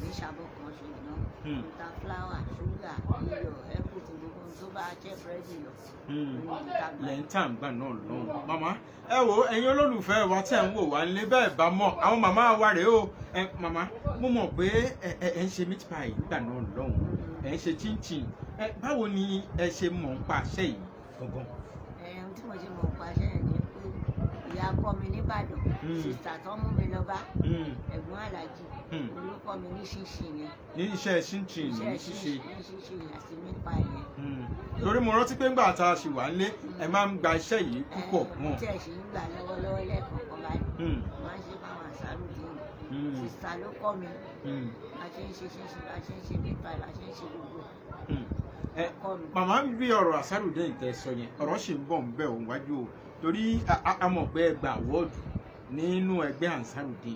ní ṣàbọ̀ kan ṣùgbọ́n mo ta fúláwà ṣúgà iyọ̀ ẹ̀kú tí gbogbo tó bá jẹ́ búrẹ́dì lọ. lẹ́ńtà ń gbà náà lọ́hùn. màmá ẹ wo ẹ̀yin olólùfẹ́ wa tẹ̀ ń wò wá nílé bẹ́ẹ̀ bá mọ̀ àwọn màmá wa rèé o. màmá mo mọ̀ pé ẹ ń ṣe meat pie nígbà náà lọ́hùn, ẹ ń ṣe chinchin. Báwo ni ẹ ṣe mọ̀ ń pa àṣẹ yìí gangan? Ohun tí mo ṣe mọ̀ ń pa àṣẹ yẹn ni pé ìyá kọ́ mi nìbàdàn, sìsà tó mú mi lọ bá ẹ̀gbọ́n aláàjì olùkọ́ mi ní ṣíṣe yẹn. Ní iṣẹ́ chinchin ní ṣíṣe. Ní ṣíṣe àti meat pie yẹn. Torí mo rántí pé ńgbà tá a ṣì wà nílé ẹ máa ń gba iṣẹ́ yìí púpọ̀ mọ́. Tí ẹ ṣì ń gbà lọ́wọ́lọ́wọ́ lẹ́ẹ̀kọ̀ọ̀kan báyìí máa ń ṣe báwọn àṣàrò dín sìsà ló kọ́ mi bá ṣe ń ṣe ṣíṣe bá ṣe ń ṣe meat pie bá ṣe ń ṣe gbogbo màmá ń bí ọ̀rọ̀ àṣàròdé ìtẹ́ sọ yẹn ọ̀rọ̀ ṣì ń bọ̀ ń bẹ̀ òun wájú o torí a mọ̀ pé ẹ gba àwọ́ọ̀dù nínú ẹgbẹ́ àṣàròdé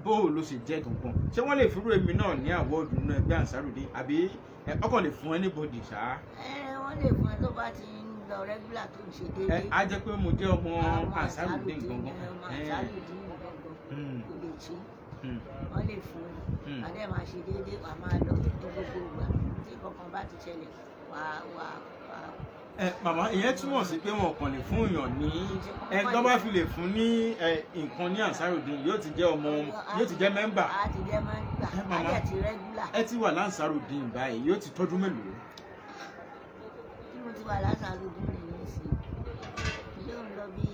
bó ló ṣe jẹ́ gangan ṣé wọ́n lè fúrú èmi náà ní àwọ́ọ̀dù nínú ẹgbẹ́ àṣàròdé àbí ọkàn lè fún anybody ṣá. Wọ́n lè fún ẹ tó bá ti ń lọ rẹ́gúlà tó ń ṣe déédéé. Á jẹ́ pé mo jẹ́ ọmọ àṣàròdé gangan. Àṣàròdé gangan kò lè ṣe wọ́n lè fún ẹ àdé máa ṣe déédéé wà máa lọ ní gbogbo ìgbà tí kankan bá ti ṣẹlẹ̀ wà. Màmá ìyẹn túmọ̀ sí pé wọn kàn lè fún èèyàn ní ẹgbẹ́ bá fi lè fún ní nǹkan ní àṣàròdé yóò ti jẹ́ ọmọ yóò ti jẹ́ mẹ́mbà. A ti jẹ́ mẹ́mbà màmá á ti rẹ́gúlà. ẹ ti wà láǹṣàròdé báyìí yóò ti tọ́dún mélòó? Tí mo ti wà láǹṣàròdé nìyẹn sí yóò lọ bí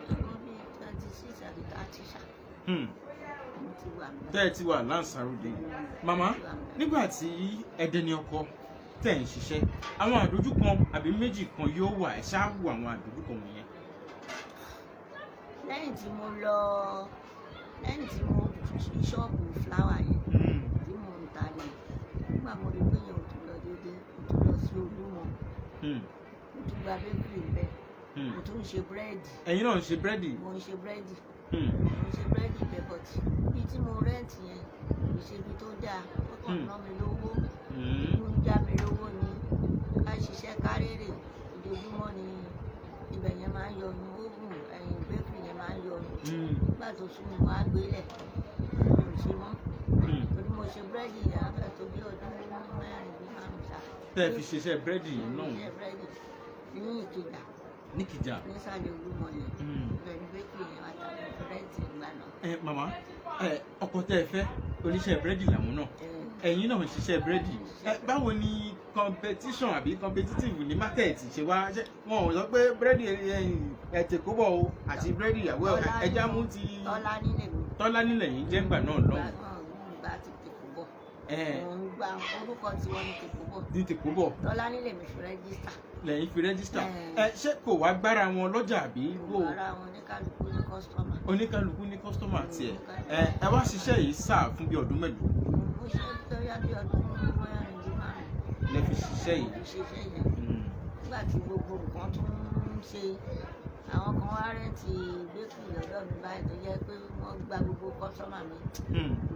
26 àbí 30 ṣá. Tẹ́ ẹ ti wà láǹṣàròdé. Màmá nígbà tí ẹdẹ ní ọkọ tẹ̀ ń ṣiṣẹ́ àwọn àdójúkọ àbí méjì kan yóò wà ẹ ṣáà wù àwọn àdójúkọ wọ̀nyẹn. Lẹ́yìn tí mo ṣí ṣọ́ọ̀bù fúláwà yẹn tí mo ń ta ni nígbà mo rí pé yẹn ò tún lọ déédéé mo tún lọ sí Olúmọ mo tún gba bébìrì bẹ́ẹ̀ mo tún ń ṣe búrẹ́dì. Ẹ̀yin náà ń ṣe búrẹ́dì? Mo ń ṣe búrẹ́dì bẹ́ẹ̀ but ibi tí mo rẹ́ǹtì yẹn kì í ṣe ibi tó dáa ó kàn ná mi lówó ó ń já mi lówó ni ká ṣiṣẹ́ kárèrè ojoojúmọ́ ni ibẹ̀ yẹn máa ń yọnu oven ẹ̀yìn bébìrì yẹn máa ń yọnu nígbà tó sún mi wá gbélẹ̀ mo ṣe mọ́ torí mo ṣe búrẹ́dì yẹn á fẹ́ tó bí ọdún mẹ́rin bí márùn-ún ṣá. Tẹ́ ẹ fi ṣiṣẹ́ búrẹ́dì yẹn náà? Ṣiṣẹ́ búrẹ́dì ní Ìkẹjà. Ní Ìkẹjà? Nísàlẹ̀ Olúmọ yẹn bẹ́ẹ̀ ni bébìrì yẹn wá tàbí búrẹ́dì ìgbà náà. Màmá ọkọ tẹ́ ẹ fẹ́ oníṣẹ́ búrẹ́dì làwọn náà ẹ̀yin náà ń ṣiṣẹ́ búrẹ́dì báwo ni competition àbí competitive ní market ṣe wá wọn ò sọ pé búrẹ́dì ẹ̀tẹ̀kọ́bọ̀ o àti búrẹ́dì ìyàwó ẹja mú ti Tọ́lá nílẹ̀ yìí jẹ́ ńgbà náà lọ́wọ́. Ìgbà ti Tèkóbọ̀ òun gba orúkọ tí wọ́n ní Tèkóbọ̀. Ní Tèkóbọ̀. Tọ́lá nílẹ̀ mi fi rẹ́gísítà. Lẹ́yìn fi rẹ́gísítà ṣé kò wá gbára wọn lọ́jà àbí? Kò gbára wọn oníkálukú ní kọ́sítọ́mà. Oníkálukú ní kọ́sítọ́mà tiẹ̀ ẹ wá ṣiṣẹ́ yìí sáà fún bí ọdún mélòó? Mo ṣe bóyá bí ọdún mẹ́rin bí márùn-ún. Lẹ fi ṣiṣẹ́ yìí? Ṣiṣẹ́ yẹn nígbà tí gbogbo nǹkan tún ń ṣe àwọn kan wá rẹ́ǹtì bẹ́kìrì lọ́dọ̀ mi báyìí tó jẹ́ pé wọ́n gba gbogbo kọ́sọ́mà mi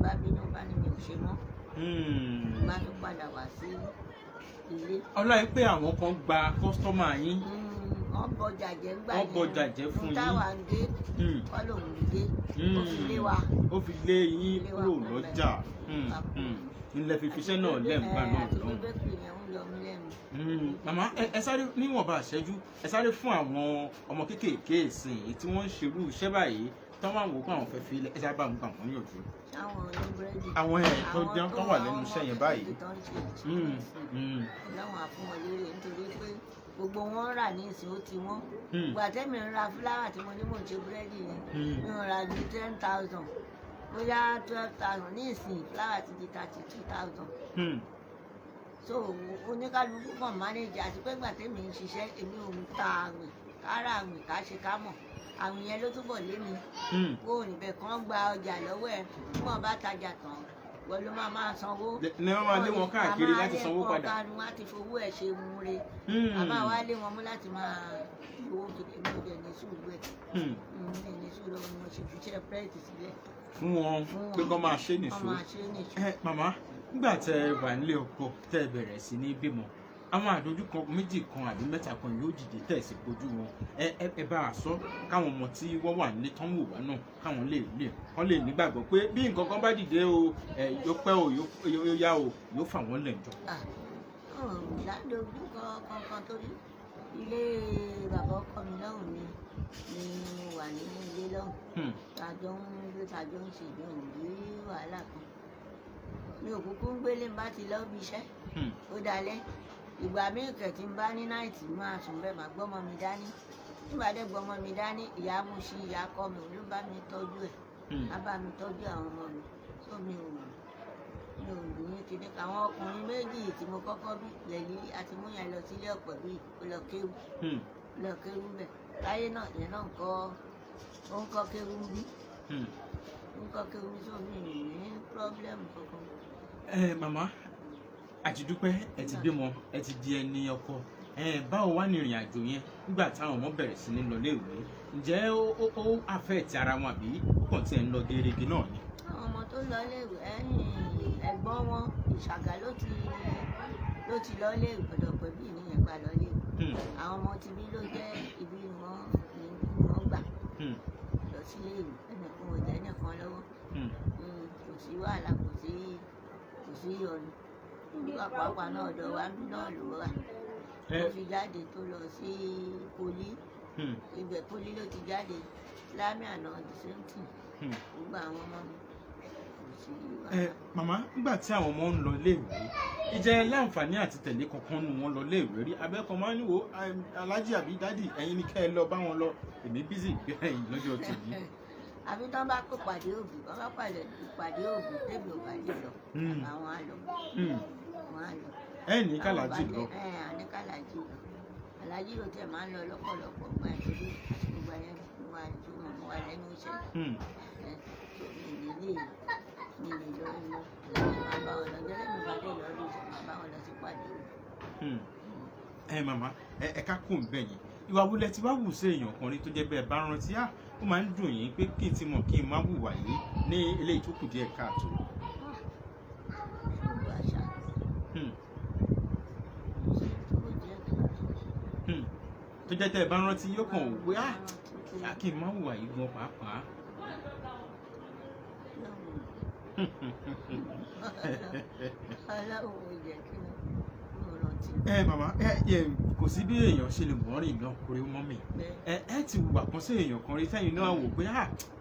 bá bínú bá ní mi ò ṣe mọ́ bá tún padà wá sí ilé. Ọlọ́run pé àwọn kan gba kọ́sọ́mà yín. Wọ́n bọjà jẹ́ gbà yẹn. Wọ́n bọjà jẹ́ fún yín. táwa ń gé wọ́n lòun ń gé ó fi lé wa. Ó fi lé yín kúrò lọ́jà ilẹ̀ fífiṣẹ́ náà lẹ́ǹgbà náà lọ́hùn. Màmá ẹ sáré níwọ̀nba àṣẹ́jú ẹ sáré fún àwọn ọmọ kéékèèké ìsìn èyí tí wọ́n ń ṣerú iṣẹ́ báyìí tó máa ń wò ó pé àwọn fẹ́ fi ẹ sáré bá ń gbà wọ́n yànjú. Àwọn ẹ̀ tó wà lẹ́nu iṣẹ́ yẹn báyìí. Láwọn àfúnwọ̀lérè nítorí pé gbogbo wọn rà ní ìsìn ó ti wọ́n. Ìgbà tẹ́mi ń ra fúláwà tí mo ní mò ń ṣe búrẹ́dì yẹn mi ò ra ju 10,000 bóyá 12,000 ní ìsìn fúláwà ti di 32,000. So oníkálukú kan mánéjì àti pé ìgbà tẹ́mi ń ṣiṣẹ́ èmi ò ń ta àwìn kára àwìn ká ṣe ká mọ̀ àwìn yẹn ló túbọ̀ lé mi kó o níbẹ̀ kàn gba ọjà lọ́wọ́ ẹ̀ tí wọ́n bá tajà tán wọ́n ló máa sanwó. Ní wọ́n máa lé wọn káàkiri láti sanwó padà. Wọ́n á ti fowó ẹ̀ ṣe mú re a máa wá lé wọn mú láti máa owó kékeré ní ọjà ní sùúrù ẹ̀ ní sùúrù ọmọ mo ṣe fiṣẹ́ pẹ́ẹ́tì sílẹ̀. Fún wọn pé kọ́ máa ṣe nìṣó. Màmá nígbà tẹ wà nílé ọkọ tẹ bẹ̀rẹ̀ sí ní bímọ àwọn àdójúkọ méjì kan àbí mẹ́ta kan yóò dìde tẹ̀sí kojú wọn ẹ bá a sọ káwọn ọmọ tí wọ́n wà nílé tán wò wá náà káwọn lè nígbàgbọ́ pé bí nǹkan kan bá dìde o yóò pẹ́ o yóò yá o yóò fà wọ́n lẹ̀ jọ. ládojúkọ kankan torí ilé bàbá ọkọ mi lọ́hùn ni mo wà nínú ilé lọ́hùn tàjọ ń ṣe ìjọ òbí wàhálà kan mi ò kúkú ń gbélé bá ti lọ bí iṣẹ́ ó dalẹ́ ìgbà míì kẹ̀tì ń bá ní náìtì máa sùn bẹ́ẹ̀ máa gbọ́mọ mi dání nígbà dé gbọ́mọ mi dání ìyá mú sí ìyá kọ́ mi ló bá mi tọ́jú ẹ̀ á bá mi tọ́jú àwọn ọmọ mi tó mi ò lù ní kíní káwọn ọkùnrin méjì tí mo kọ́kọ́ bí lẹ́yìn àti mú yẹn lọ sílé ọ̀pọ̀ bíi lọ kéwú bẹ̀ láyé náà yẹn náà ó ń kọ́ kéwú bí ń kọ́ kéwú bí tó mi ní pírọ́blẹ́mù kankan. Màmá àtidúpẹ́ ẹ ti bímọ ẹ ti di ẹni ọkọ báwo wá ní ìrìn àjò yẹn nígbà táwọn ọmọ bẹ̀rẹ̀ sí ní lọ léèwé ǹjẹ́ ó affect ara wọn àbí ó kàn tí ẹ̀ ń lọ gerege náà ni. àwọn ọmọ tó lọ léèwé ẹ̀gbọ́n wọn Ìṣàgà ló ti lọ léèwé ọ̀dọ̀ pẹ̀lú ìníyẹn gbà lọ léèwé àwọn ọmọ tí bí ló jẹ́ ibi wọn gbà lọ sí léèwé ẹnìkan ò jẹ́ ẹnìkan lọ́wọ́ kò sí wàhálà kò sí ọ̀nà nígbà pàápàá náà ọ̀dọ̀ wa bí náà ló wà ó fi jáde tó lọ sí poli ibẹ̀ poli ló ti jáde láàmì àná the same thing gbogbo àwọn ọmọ mi kò sí wàhálà. Màmá nígbà tí àwọn ọmọ ń lọ iléèwé ìjẹ́ láǹfààní àti tẹ̀lé kankan nù wọn lọ iléèwé rí abẹ́kọ̀ máa ń ní wo alájí àbí dádì ẹ̀yin ni kẹ́ ẹ lọ bá wọn lọ èmi bísí ìgbé ẹ̀yìn lọ́jọ́ tèmi. àbí tán bá kó pàdé òbí wọn bá pàdé òbí tẹ́bi ò bá lè lọ àwọn á lọ wọn á lọ. ẹ ní kàlájì lọ. ní kàlájì lọ alájì ló tẹ̀ máa ń lọ lọ́pọ̀lọpọ̀ gba ìtòlú àti gbogbo ẹ̀yẹn mo wà lẹ́nu iṣẹ́ mi lè lọ máa bá wọn lọ gẹ́gẹ́ mi bá dé lọ rí iṣẹ́ máa bá wọn lọ sí pàdé òbí. Màmá ẹ ká kó ń bẹ̀ yín ìwà wulẹ̀ tí wàá wù sí èèyàn kan rí tó jẹ́ bẹ́ẹ̀ bá rántí ó máa ń dùn yín pé kí n ti mọ̀ kí n má hùwà yìí ní eléyìí tó kù díẹ̀ káàtó. tó jẹ́ tẹ́ ẹ bá rántí yóò kàn wò pé kí n má hùwà yìí gan pàápàá. Màmá kò sí bí èèyàn ṣe lè mọ́ rìn náà kórè mọ́ mi ẹ ti wùwà kan sí èèyàn kan rí sẹ́yìn náà wò pé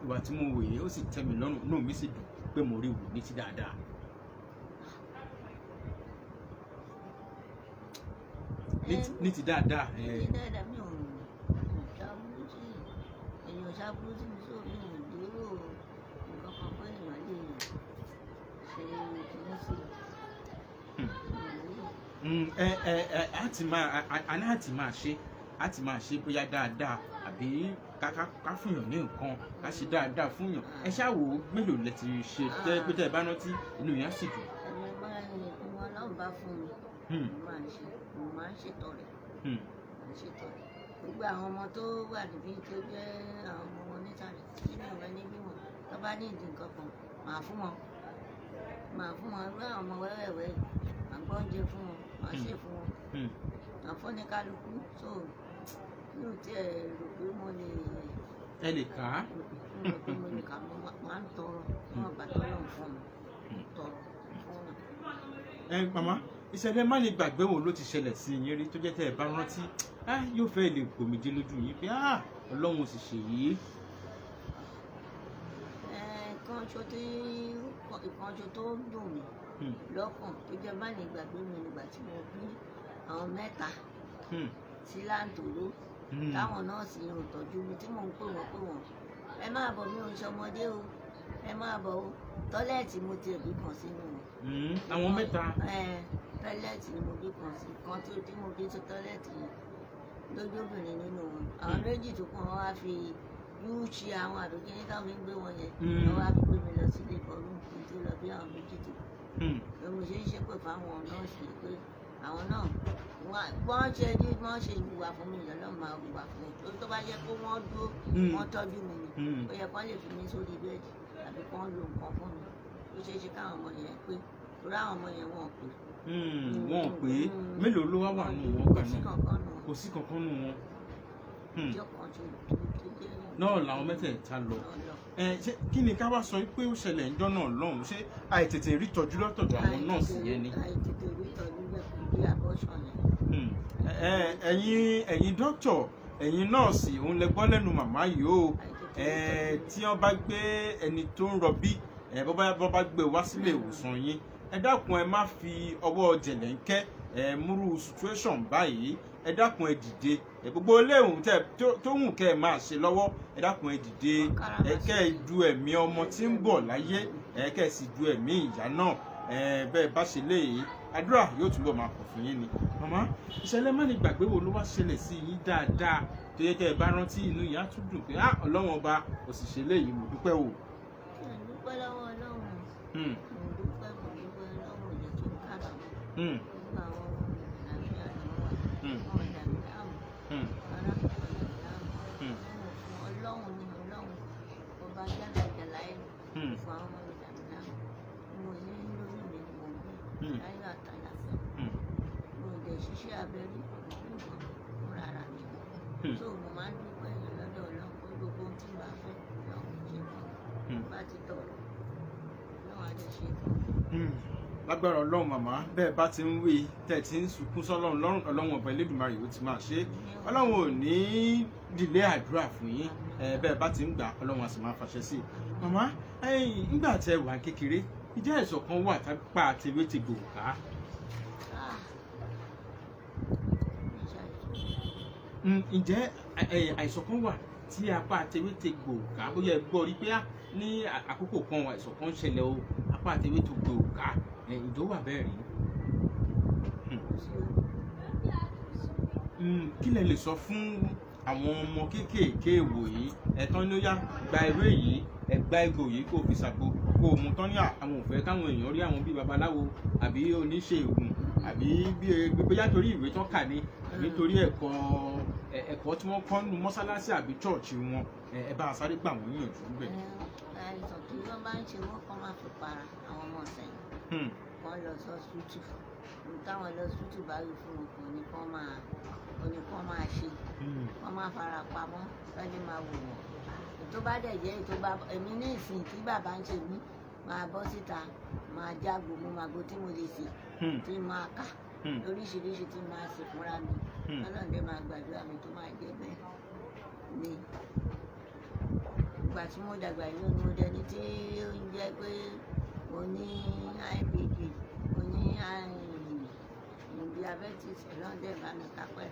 ìwà tí mo wòye ó sì tẹ́ mi lọ́rùn náà mi sì dùn pé mo rí wò ní ti dáadáa. ní ti dáadáa. ní dáadáa mi ò ṣàbúrú sí èèyàn ṣàbúrú sí mi sóò mi ò dúró nǹkan kan pé èèyàn lè ṣe ìkíní sí a ti máa ṣe bóyá dáadáa àbí ká fúnyàn ní nǹkan ká ṣe dáadáa fúnyàn ẹ ṣáà wò ó mélòó lẹ ti ṣe tẹ́ pé tẹ́ ẹ bá rántí inú yẹn á sì dùn. ẹni máa ń wọn náà bá fún mi mo máa ń ṣètọrẹ gbogbo àwọn ọmọ tó wà níbí tó jẹ́ àwọn ọmọ wọn nísàlẹ̀ nínú ìwé níbí wọn tó bá ní ìdí nǹkan kan màá fún wọn irú àwọn ọmọ wẹ́wẹ́wẹ́ àgbọ̀ oúnjẹ fún wọn màá ṣe fún wọn àfọ́nìkálukú tó mi ò tiẹ̀ rò pé mo lè. ẹ lè kà á. mo rò pé mo lè kà á máa ń tọrọ wọn bá tọrọ fún mi tọrọ fún wọn. Màmá ìṣẹ̀lẹ̀ má lè gbàgbé wo ló ti ṣẹlẹ̀ sí yín rí tó jẹ́ tẹ́ ẹ bá rántí yóò fẹ́ lè gbòmìdé lójú yín pé Ọlọ́run sì ṣe yìí. ìkànṣó tó dùn mí lọ́kàn tó jẹ́ má lè gbàgbé mi nígbà tí mo bí àwọn mẹ́ta sí láǹtòrò táwọn nọ́ọ̀sì yẹn ò tọ́jú mi tí mò ń pè wọ́n ẹ máa bọ̀ mi ò ń ṣọmọdé o ẹ máa bọ̀ o tọ́lẹ́ẹ̀tì mo ti ẹ̀bí kan sínú wọn. àwọn mẹ́ta. tọ́lẹ́ẹ̀tì ni mo bí kan sí kan tí mo bí sí tọ́lẹ́ẹ̀tì yẹn lójóbìnrin nínú wọn àwọn méjì tó kàn wọ́n wá fi yóò ṣe àwọn àdókè ní táwọn fi ń gbé wọn yẹn wọ́n wá fi gbé mi lọ sílé ìkọrù kí n tó lọ bí àwọn méjì tó kù mo ṣe ń ṣépè fáwọn nọ́ọ̀sì pé àwọn náà wọ́n ṣe ìwà fún mi lọ́nà máa wà fún mi tó bá yẹ kó wọ́n dúró wọ́n tọ́jú mi ni ó yẹ kó lè fi mí sórí bẹ́ẹ̀dì àbí kó lo nǹkan fún mi ó ṣeé ṣe káwọn ọmọ yẹn pé torí àwọn ọmọ yẹn wọn pè wọn pé mélòó ló wá wà nù wọn kan náà kò sí kankan nù wọn náà làwọn mẹ́tẹ̀ẹ̀ta lọ. Ṣé kí ni ká wá sọ pé ó ṣẹlẹ̀ ń dọ́nà lọ́hùn ṣé àìtètè rí tọ́jú lọ́tọ̀dọ̀ àwọn nọ́ọ̀sì yẹn ni. àìtètè rí tọ́jú lẹ́kùn bí àbọ̀ṣọ̀ yẹn. ẹ̀yin dókítà ẹ̀yin nọ́ọ̀sì òun lẹ gbọ́ lẹ́nu màmá yìí o tí wọ́n bá gbé ẹni tó ń rọbí bọ́ bá gbé wá sílé ìwòsàn yín ẹ dákun ẹ má fi ọwọ́ jẹ̀lẹ́ńkẹ́ múrú situation báyìí ẹ dákun ẹ dìde gbogbo iléèwòsàn tó wù kẹ́ ẹ máa ṣe lọ́wọ́ ẹ dákun ẹ dìde kẹ́ ẹ du ẹ̀mí ọmọ tí ń bọ̀ láyé kẹ́ ẹ sì du ẹ̀mí ìyá náà bẹ́ẹ̀ bá ṣe léyìí àdúrà yóò túbọ̀ máa pọ̀ fún yín ni. Màmá ìṣẹ̀lẹ̀ má ní gbàgbé wo ló wá ṣẹlẹ̀ sí yín dáadáa tó yẹ kẹ́ ẹ bá rántí inú ìyá tún dùn pé Ọlọ́run ọba kò sì ṣe léyìí mo dúpẹ́ o. mo dúpẹ́ lọ́wọ́ Ọlọ́run mo dúpẹ́ Ọlọ́run jẹ́ kí n kára nígbà àwọn ọmọ mi nàìjíríà lọ́wọ́ wọn dàbí láàmú ara mi dàbí láàmú Ọlọ́run ni Ọlọ́run ọba Ajala Kolawole fún àwọn ọmọ mi dàbí láàmú mo ní lórí mi ni mo gbé láyé àtàlàfẹ́ mo dẹ̀ ṣiṣẹ́ abẹ́rí nǹkan fúnra ara mi so mo máa ń dúpẹ́ yẹn lọ́dọ̀ Ọlọ́run pé gbogbo ohun tí mo bá fẹ́ Ọlọ́run ṣe fún mi bá ti tọrọ Ọlọ́run á lè ṣe fún mi. Lágbára Ọlọ́run màmá bẹ́ẹ̀ bá ti ń wí tẹ̀ tí ń sunkún sọ́lọ́run lọ́rùn Ọlọ́run ọba Elédùmarè ó ti máa ṣe Ọlọ́run ò ní dìlé àdúrà fún yín bẹ́ẹ̀ bá ti ń gbà Ọlọ́run á sì máa fàṣẹ sí i. Màmá nígbà tẹ wà kékeré ìjẹ́ àìsàn kan wà tápá tewé ti gbòò ká. Ǹjẹ́ àìsàn kan wà tí apá tewé ti gbòò ká bóyá ẹ gbọ́ rí pé ní àkókò kan àìsàn kan ń ṣẹlẹ̀ o apá tewé ti gbòò ká ìjọ wà bẹ́ẹ̀ rí. Kí lẹ lè sọ fún àwọn ọmọ kéékèèké ìwòyí ẹ̀tàn ló yá gba ewé yìí ẹ̀gbá egbò yìí kò fi ṣàgbo kó o mú tán ní àwọn òfẹ́ káwọn èèyàn rí àwọn bíi babaláwo àbí oníṣègùn àbí bóyá torí ìwé tán kà ní àbí torí ẹ̀kọ́ tí wọ́n kọ́ nínú mọ́sálásí àbí chọ́ọ̀chì wọn ẹ bá a sáré gbà wọ́n yànjú ń bẹ̀. àìsàn tí wọ́n bá ń ṣe wọ́n kọ́ máa fi para àwọn ọmọ ọ̀sẹ̀ wọ́n lọ sọ́sítù táwọn lọ sọ́sítù bá rí fún wọn kò ní kán máa ṣe wọ́n máa fara pamọ́ lọ́dún máa wò wọ́n tó bá dẹ̀ jẹ́ ètò bá èmi ní ìsìn tí bàbá ń ṣe mí máa bọ́ síta máa jágbo mo máa go tí mo lè sè tí máa kà lóríṣiríṣi tí máa ṣe fúnra mi ọlọ́run dé máa gbàdúrà mi tó máa jẹ́ bẹ́ẹ̀ ni ìgbà tí mo dàgbà yìí ni mo dẹni tí ó ń jẹ́ pé mo ní IBP mo ní diabetes ọlọ́run dé bá mi kápẹ́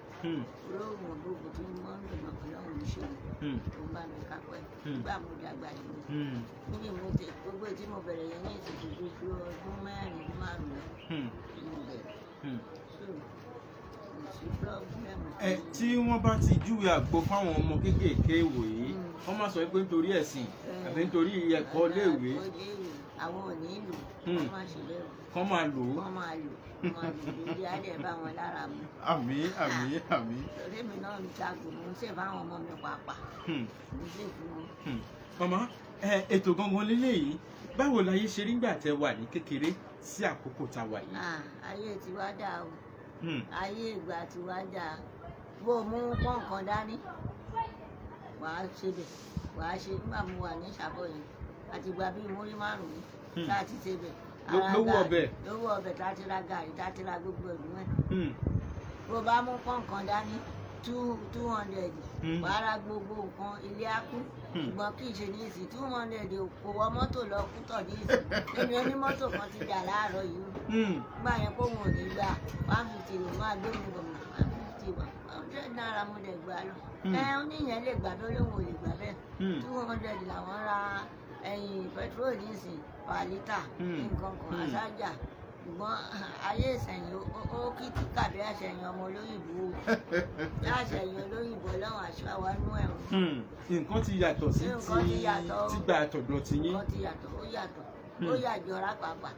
olóògùn gbogbo tí mo ń lò ọlọ́run ń ṣe tó ń bá mi kápẹ́ nígbà mo dàgbà yìí níbi mo tẹ gbogbo tí mo bẹ̀rẹ̀ yẹn ní ìsìnkú ju ọdún mẹ́rin márùn-ún mo bẹ̀rẹ̀ tí wọ́n bá ti júwe àgbo fáwọn ọmọ kéékèèké wòyí wọ́n máa sọ pé nítorí ẹ̀sìn àbí nítorí ẹ̀kọ́ iléèwé àwọn ò ní lò wọ́n máa ṣe lẹ́rù kọ́ máa lò ó wọ́n máa lò lórí adé bá wọn lára mu. Àmín àmín àmín. torí mi náà ń jago mo ń ṣe fáwọn ọmọ mi pàápàá mo ṣe fún wọn. Màmá ètò gangan lélẹ́yìí báwo láyé ṣe rí gbà tẹ wà ní kékeré sí àkókò tá a wà yìí. ayé ti wá dà o ayé ìgbà ti wá dà bó o mú pọ́ǹkan dání wàá ṣe bẹ̀ wàá ṣe nígbà mo wà ní ìṣàbọ̀ yìí àti gba bíi múrí márùn-ún tá a ti ṣe bẹ̀. lówó ọbẹ̀ tá a ti ra gàrí tá a ti ra gbogbo ẹ̀dùn ẹ̀. bó o bá mú pọ́ǹkan dání 200 wàá ra gbogbo nǹkan ilé á kú ṣùgbọ́n kì í ṣe ní ìsìn 200 kò wọ mọ́tò lọ kú tọ̀ ní ìsìn èmi onímọ́tò kan ti jà láàárọ̀ yìí gbà yẹn kó wọn ò ní gbà 150 ló máa gbé mi bọ̀ 150 100 náírà mo dẹ̀ gbà lọ oníyẹn lè gbà tó lóun ò lè gbà bẹ́ẹ̀ 200 làwọn ra ẹ̀yìn pẹtrol ní ìsìn per litre nǹkan kan àṣájà ṣùgbọ́n ayé ìsẹ̀yìn ó kìtì kàbí àṣẹyìn ọmọ olóyìnbó àṣẹyìn olóyìnbó lọ́wọ́ aṣọ àwa nú ẹ̀rùn. nǹkan ti yàtọ̀ sí ti gba àtọ̀dọ̀ ti yín. nǹkan ti yàtọ̀ ó yàjọra pàápàá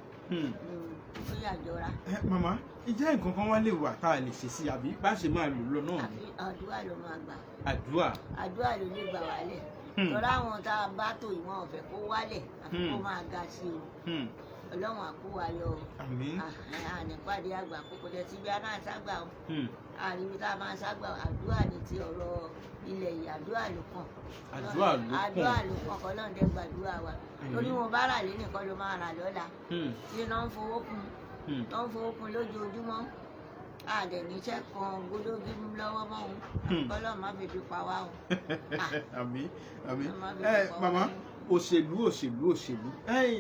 ó yàjọra. Màmá ìjẹ́ nǹkan kan wá lè wà tá a lè ṣe sí àbí bá ṣe máa lò lọ náà. àdúrà ló máa gbà. àdúrà ló lè gbà wálẹ̀. lọ́la àwọn tá a bá tò ìwọ̀n ọ̀fẹ́ kó wálẹ̀ àfi kó máa ga sí o. ọlọ́run àkúwà yọ o. àmín. ànípàdé àgbà kókò jẹ síbi anáàságbà o. àríwí tá a máa ságbà àdúrà ní ti ọ̀rọ̀ ilẹ̀ yìí àdúrà ló kàn. àdúrà ló kàn kọ́ lọ́n dẹ́ gbàdúrà wa. lórí wọn bá rà lé nìkan ló máa rà lọ́la. tí iná ń fowó kún lójoojúmọ́. àdẹ̀ níṣẹ́ kan gbólógí mú lọ́wọ́ mọ́ òun. kọ́lọ́ má fi dùn pa wá o. àmín àmín. màmá òṣèlú